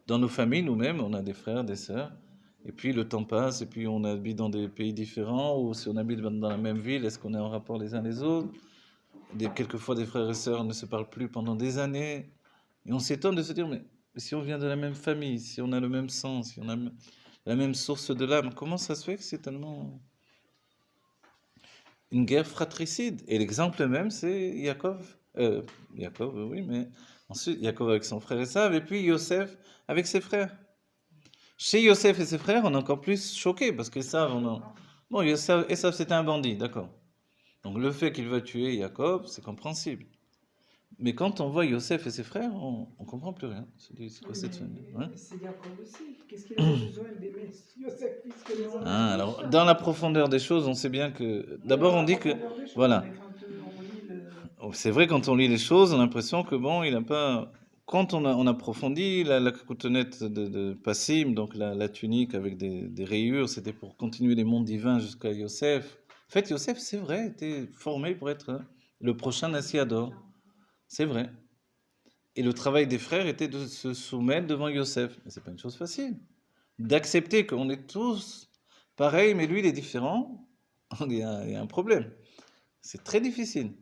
Dans nos familles, nous-mêmes, on a des frères, des sœurs, et puis le temps passe, et puis on habite dans des pays différents, ou si on habite dans la même ville, est-ce qu'on est en rapport les uns les autres? Quelquefois, des frères et sœurs ne se parlent plus pendant des années, et on s'étonne de se dire, mais si on vient de la même famille, si on a le même sang, si on a la même source de l'âme, comment ça se fait que c'est tellement une guerre fratricide? Et l'exemple même, c'est Yaakov, oui, mais ensuite Yaakov avec son frère Esav, et puis Yosef avec ses frères. Chez Yosef et ses frères, on est encore plus choqué, parce qu'Esav, bon, Esav c'était un bandit, d'accord. Donc le fait qu'il va tuer Yaakov, c'est compréhensible. Mais quand on voit Yosef et ses frères, on ne comprend plus rien. C'est quoi cette famille, hein? C'est Yaakov aussi. Qu'est-ce qu'il a besoin d'aimer Yosef puisque les autres... Alors, dans la profondeur des choses, on sait bien que... D'abord, on dit que... Voilà. C'est vrai, quand on lit les choses, on a l'impression que, bon, il n'a pas... Quand on approfondit la coutonnette de Passim, donc la tunique avec des rayures, c'était pour continuer les mondes divins jusqu'à Yosef. En fait, Yosef, c'est vrai, était formé pour être le prochain Nassiador. C'est vrai. Et le travail des frères était de se soumettre devant Yosef. Mais c'est pas une chose facile. D'accepter qu'on est tous pareils, mais lui, il est différent. Il y a un problème. C'est très difficile.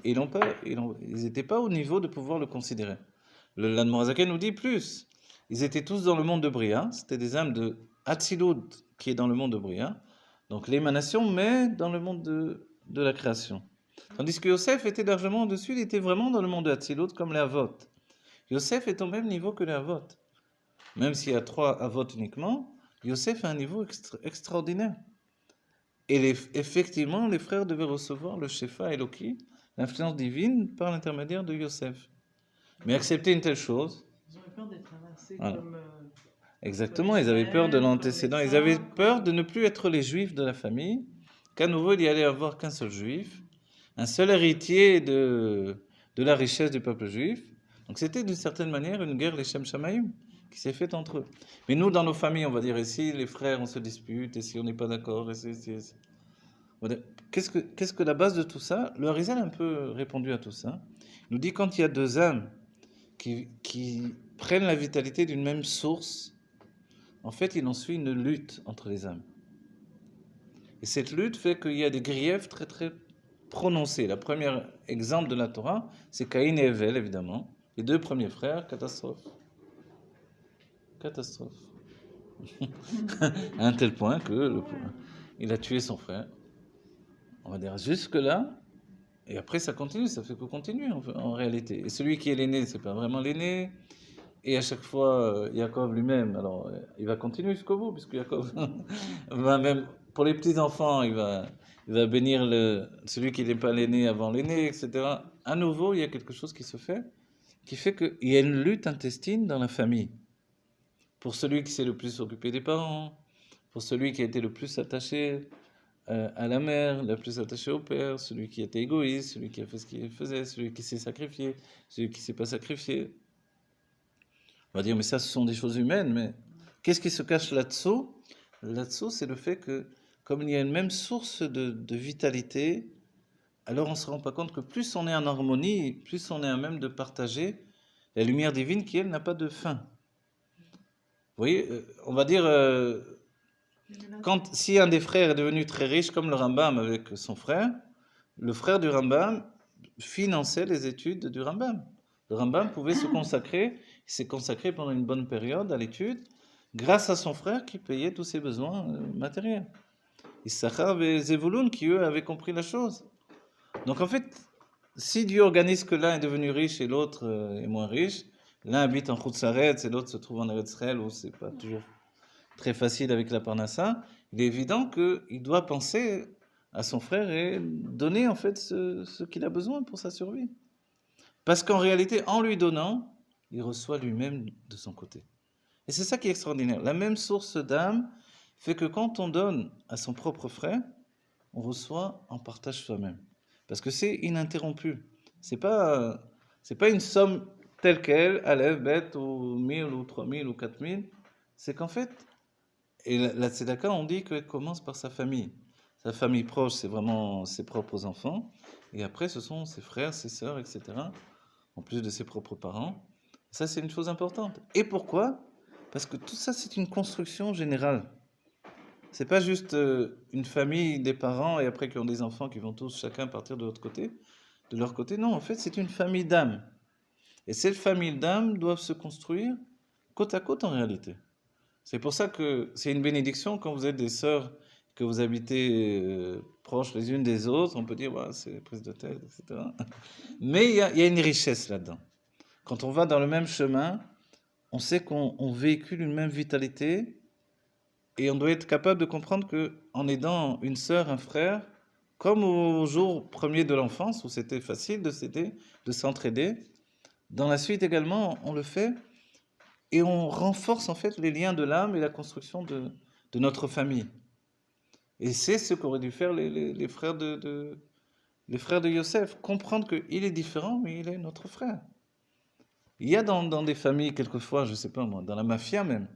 Et ils n'étaient pas au niveau de pouvoir le considérer. L'Admorazaken nous dit plus. Ils étaient tous dans le monde de Bria. C'était des âmes de Hatzilut qui est dans le monde de Bria. Donc l'émanation, mais dans le monde de la création. Tandis que Yosef était largement au-dessus, il était vraiment dans le monde de Hatzilut comme les Havot. Yosef est au même niveau que les Havot. Même s'il y a 3 Havot uniquement, Yosef a un niveau extraordinaire. Et effectivement, les frères devaient recevoir le Shefa Eloki, l'influence divine, par l'intermédiaire de Yosef. Mais accepter une telle chose, Ils ont eu peur d'être inversés voilà. comme. Exactement, ils avaient peur de l'antécédent, ils avaient peur de ne plus être les juifs de la famille, qu'à nouveau il y allait avoir qu'un seul juif, un seul héritier de la richesse du peuple juif. Donc c'était d'une certaine manière une guerre les Shem Shamaïm qui s'est faite entre eux. Mais nous, dans nos familles, on va dire ici, les frères, on se dispute, et si on n'est pas d'accord, qu'est-ce que la base de tout ça? Le Harizal a un peu répondu à tout ça. Il nous dit quand il y a 2 âmes qui prennent la vitalité d'une même source, en fait, il en suit une lutte entre les âmes. Et cette lutte fait qu'il y a des griefs très très prononcés. Le premier exemple de la Torah, c'est Caïn et Hevel, évidemment. Les 2 premiers frères, catastrophe. Catastrophe. À un tel point que il a tué son frère. On va dire jusque-là, et après ça continue, ça fait que continuer en réalité. Et celui qui est l'aîné, c'est pas vraiment l'aîné. Et à chaque fois, Yaakov lui-même, alors il va continuer jusqu'au bout, puisque Yaakov va même, pour les petits-enfants, il va bénir celui qui n'est pas l'aîné avant l'aîné, etc. À nouveau, il y a quelque chose qui se fait, qui fait qu'il y a une lutte intestine dans la famille. Pour celui qui s'est le plus occupé des parents, pour celui qui a été le plus attaché à la mère, le plus attaché au père, celui qui était égoïste, celui qui a fait ce qu'il faisait, celui qui s'est sacrifié, celui qui ne s'est pas sacrifié. On va dire, mais ça, ce sont des choses humaines, mais qu'est-ce qui se cache là-dessous? Là-dessous, c'est le fait que, comme il y a une même source de vitalité, alors on ne se rend pas compte que plus on est en harmonie, plus on est à même de partager la lumière divine qui, elle, n'a pas de fin. Vous voyez, on va dire, si un des frères est devenu très riche, comme le Rambam avec son frère, le frère du Rambam finançait les études du Rambam. Le Rambam pouvait se consacrer, il s'est consacré pendant une bonne période à l'étude, grâce à son frère qui payait tous ses besoins matériels. Issachar et Zevulun qui, eux, avaient compris la chose. Donc en fait, si Dieu organise que l'un est devenu riche et l'autre est moins riche, l'un habite en Khoutsaretz et l'autre se trouve en Eretz Israël, où c'est pas toujours très facile avec la Parnassa, il est évident qu'il doit penser à son frère et donner en fait ce qu'il a besoin pour sa survie. Parce qu'en réalité, en lui donnant, il reçoit lui-même de son côté. Et c'est ça qui est extraordinaire. La même source d'âme fait que quand on donne à son propre frère, on reçoit en partage soi-même. Parce que c'est ininterrompu. C'est pas une somme telle qu'elle, Aleph, Bet, ou 1000, ou 3000, ou 4000. C'est qu'en fait, et la tzedaka, on dit qu'elle commence par sa famille. Sa famille proche, c'est vraiment ses propres enfants. Et après, ce sont ses frères, ses sœurs, etc. En plus de ses propres parents. Ça, c'est une chose importante. Et pourquoi? Parce que tout ça, c'est une construction générale. C'est pas juste une famille, des parents, et après qui ont des enfants qui vont tous chacun partir de leur côté. Non, en fait, c'est une famille d'âmes. Et ces familles d'âmes doivent se construire côte à côte en réalité. C'est pour ça que c'est une bénédiction quand vous êtes des sœurs, que vous habitez proches les unes des autres. On peut dire, ouais, c'est prise de tête, etc. Mais il y a une richesse là-dedans. Quand on va dans le même chemin, on sait qu'on véhicule une même vitalité et on doit être capable de comprendre qu'en aidant une sœur, un frère, comme au jour premier de l'enfance où c'était facile de s'aider, de s'entraider, dans la suite également, on le fait et on renforce en fait les liens de l'âme et la construction de notre famille. Et c'est ce qu'auraient dû faire les frères de Yosef, comprendre qu'il est différent, mais il est notre frère. Il y a dans des familles, quelquefois, je ne sais pas moi, dans la mafia même,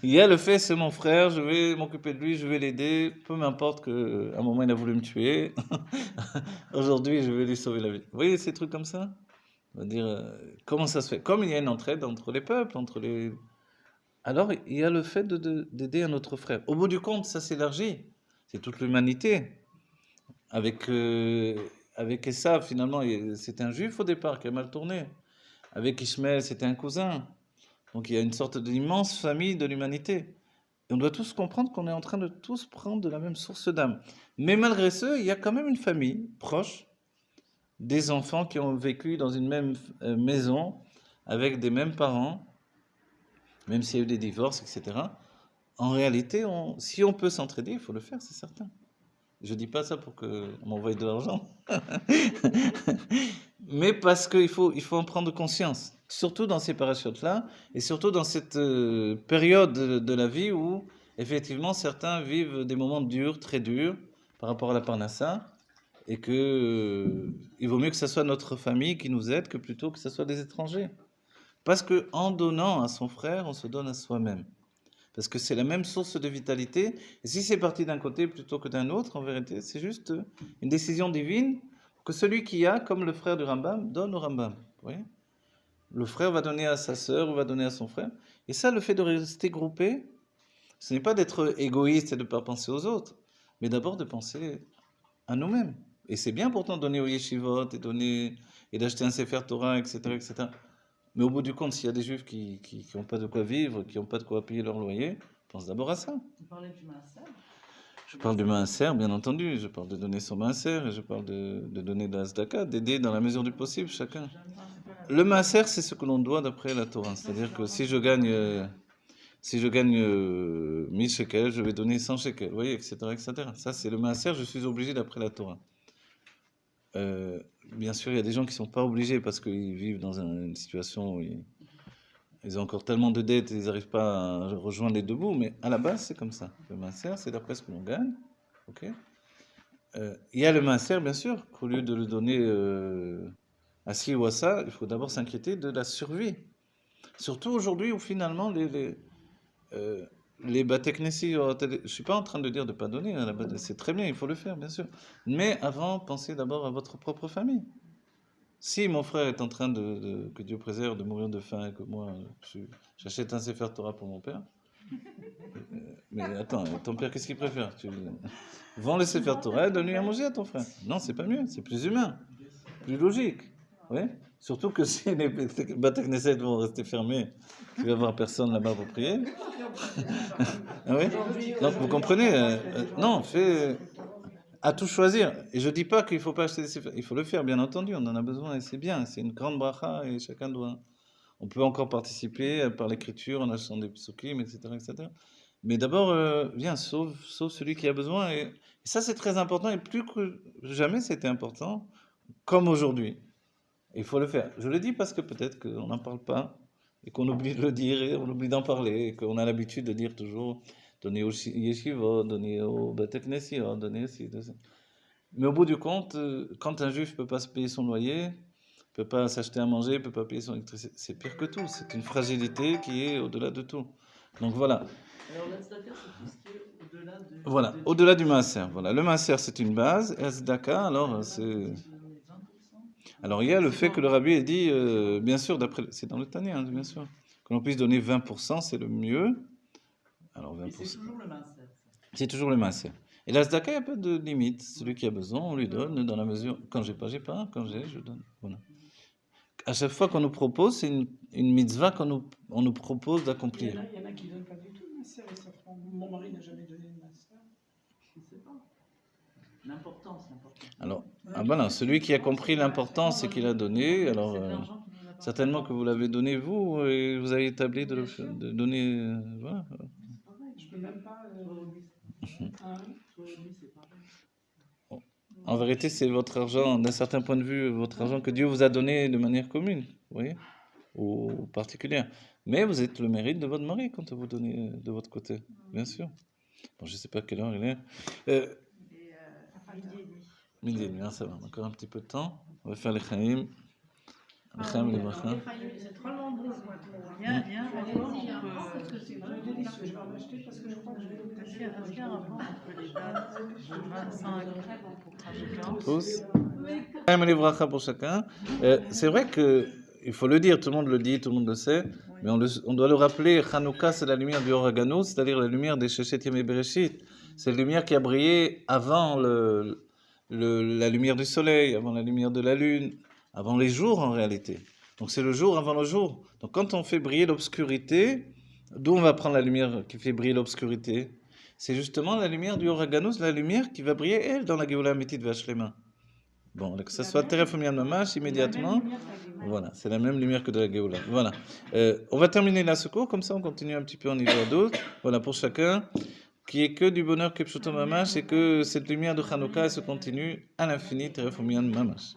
il y a le fait, c'est mon frère, je vais m'occuper de lui, je vais l'aider, peu m'importe qu'à un moment il a voulu me tuer, aujourd'hui je vais lui sauver la vie. Vous voyez ces trucs comme ça? On va dire, comment ça se fait? Comme il y a une entraide entre les peuples, alors il y a le fait d'aider un autre frère. Au bout du compte, ça s'élargit, c'est toute l'humanité. Avec Esav, finalement, c'était un juif au départ qui a mal tourné. Avec Ishmaël, c'était un cousin. Donc il y a une sorte d'immense famille de l'humanité. Et on doit tous comprendre qu'on est en train de tous prendre de la même source d'âme. Mais malgré ce, il y a quand même une famille proche, des enfants qui ont vécu dans une même maison, avec des mêmes parents, même s'il y a eu des divorces, etc. En réalité, si on peut s'entraider, il faut le faire, c'est certain. Je ne dis pas ça pour qu'on m'envoie de l'argent, mais parce qu'il faut en prendre conscience, surtout dans ces parachutes-là, et surtout dans cette période de la vie où, effectivement, certains vivent des moments durs, très durs, par rapport à la parnassa, et il vaut mieux que ce soit notre famille qui nous aide que plutôt que ce soit des étrangers. Parce qu'en donnant à son frère, on se donne à soi-même. Parce que c'est la même source de vitalité. Et si c'est parti d'un côté plutôt que d'un autre, en vérité, c'est juste une décision divine que celui qui a, comme le frère du Rambam, donne au Rambam. Vous voyez ? Le frère va donner à sa sœur ou va donner à son frère. Et ça, le fait de rester groupé, ce n'est pas d'être égoïste et de ne pas penser aux autres, mais d'abord de penser à nous-mêmes. Et c'est bien pourtant de donner au yeshivot et d'acheter un sefer Torah, etc., etc. Mais au bout du compte, s'il y a des juifs qui n'ont pas de quoi vivre, qui n'ont pas de quoi payer leur loyer, pense d'abord à ça. Vous parlez du maaser? Je parle du maaser, bien entendu. Je parle de donner son maaser, et je parle de donner de la tzedaka, d'aider dans la mesure du possible chacun. Le maaser, c'est ce que l'on doit d'après la Torah. C'est-à-dire que si je gagne 1000 shekels, je vais donner 100 shekels, vous voyez, etc., etc. Ça, c'est le maaser, je suis obligé d'après la Torah. Bien sûr, il y a des gens qui ne sont pas obligés parce qu'ils vivent dans une situation où ils ont encore tellement de dettes et ils n'arrivent pas à rejoindre les deux bouts, mais à la base, c'est comme ça. Le maaser, c'est d'après ce que l'on gagne. Okay. Il y a le maaser, bien sûr, qu'au lieu de le donner à ci ou à ça, il faut d'abord s'inquiéter de la survie. Surtout aujourd'hui où finalement les bateknessi, je ne suis pas en train de dire de ne pas donner, hein, c'est très bien, il faut le faire, bien sûr. Mais avant, pensez d'abord à votre propre famille. Si mon frère est en train que Dieu préserve, de mourir de faim et que moi, j'achète un sefer Torah pour mon père, mais attends, ton père, qu'est-ce qu'il préfère? Vends le sefer Torah et donne-lui à manger à ton frère. Non, c'est pas mieux, c'est plus humain, plus logique. Oui. Surtout que si les bateknesset vont rester fermés, il va y avoir personne là-bas pour prier. Ah oui. Donc vous comprenez, non, à tout choisir. Et je dis pas qu'il faut pas acheter des sefer, il faut le faire, bien entendu, on en a besoin et c'est bien, c'est une grande bracha et chacun doit. On peut encore participer par l'écriture en achetant des psukim, etc., etc. Mais d'abord, viens, sauve celui qui a besoin. Et ça, c'est très important. Et plus que jamais, c'était important, comme aujourd'hui. Il faut le faire. Je le dis parce que peut-être qu'on n'en parle pas, et qu'on oublie de le dire, et on oublie d'en parler, et qu'on a l'habitude de dire toujours, donner au yeshiva, donner au bateknessi, donner aussi. Mais au bout du compte, quand un juif ne peut pas se payer son loyer, ne peut pas s'acheter à manger, ne peut pas payer son électricité, c'est pire que tout. C'est une fragilité qui est au-delà de tout. Donc voilà. Alors la tzedaka, c'est tout ce qui est au-delà de... Voilà, au-delà du maaser. Voilà. Le maaser, c'est une base, et la tzedaka, alors c'est... Alors il y a le fait que le rabbi ait dit, bien sûr, c'est dans le Tanya, hein, bien sûr, que l'on puisse donner 20%, c'est le mieux. Alors 20%. Et c'est toujours le maaser. C'est toujours le maaser. Et la tzedaka, il n'y a pas de limite. Celui qui a besoin, on lui donne dans la mesure. Quand j'ai pas, quand j'ai, je donne. Voilà. À chaque fois qu'on nous propose, c'est une mitzvah on nous propose d'accomplir. Il y en a qui ne donnent pas du tout le maaser. Mon mari n'a jamais donné le maaser. Je ne sais pas. L'importance. Alors, voilà, celui qui a compris l'importance et qui l'a donné, alors certainement que vous l'avez donné vous et vous avez établi de donner. Voilà. Je peux même pas. En vérité, c'est votre argent, d'un certain point de vue, votre argent que Dieu vous a donné de manière commune, vous voyez, ou particulière. Mais vous êtes le mérite de votre mari quand vous donnez de votre côté, bien sûr. Bon, je ne sais pas quelle heure il est. Midi et demi, ça va, encore un petit peu de temps. On va faire les chaim. Les chaim, les brachas. C'est vraiment bon. Il y a un rapport entre... C'est délicieux. Je vais en acheter parce que je crois que je vais le Est-ce qu'il y a un rapport entre les dates de 25 pour chacun? Tous. Chaim et les brachas pour chacun. C'est vrai qu'il faut le dire, tout le monde le dit, tout le monde le sait, mais on doit le rappeler. Hanouka, c'est la lumière du Or HaGanut, c'est-à-dire la lumière des Sheshet Yemei Bereshit. C'est la lumière qui a brillé avant la lumière du soleil, avant la lumière de la lune, avant les jours en réalité. Donc c'est le jour avant le jour. Donc quand on fait briller l'obscurité, D'où on va prendre la lumière qui fait briller l'obscurité? C'est justement la lumière du Oraganus, la lumière qui va briller, elle, dans la Géoula Amétite Vachlema. Bon, que ce soit Teref ou Mian Mamash, immédiatement. Voilà, c'est la même lumière que de la Géoula. Voilà. On va terminer là ce cours, comme ça on continue un petit peu en niveau d'autres. Voilà, pour chacun, qui est que du bonheur que Pshuto Mamash et que cette lumière de Hanouka elle se continue à l'infini, Teref ou Mian Mamash.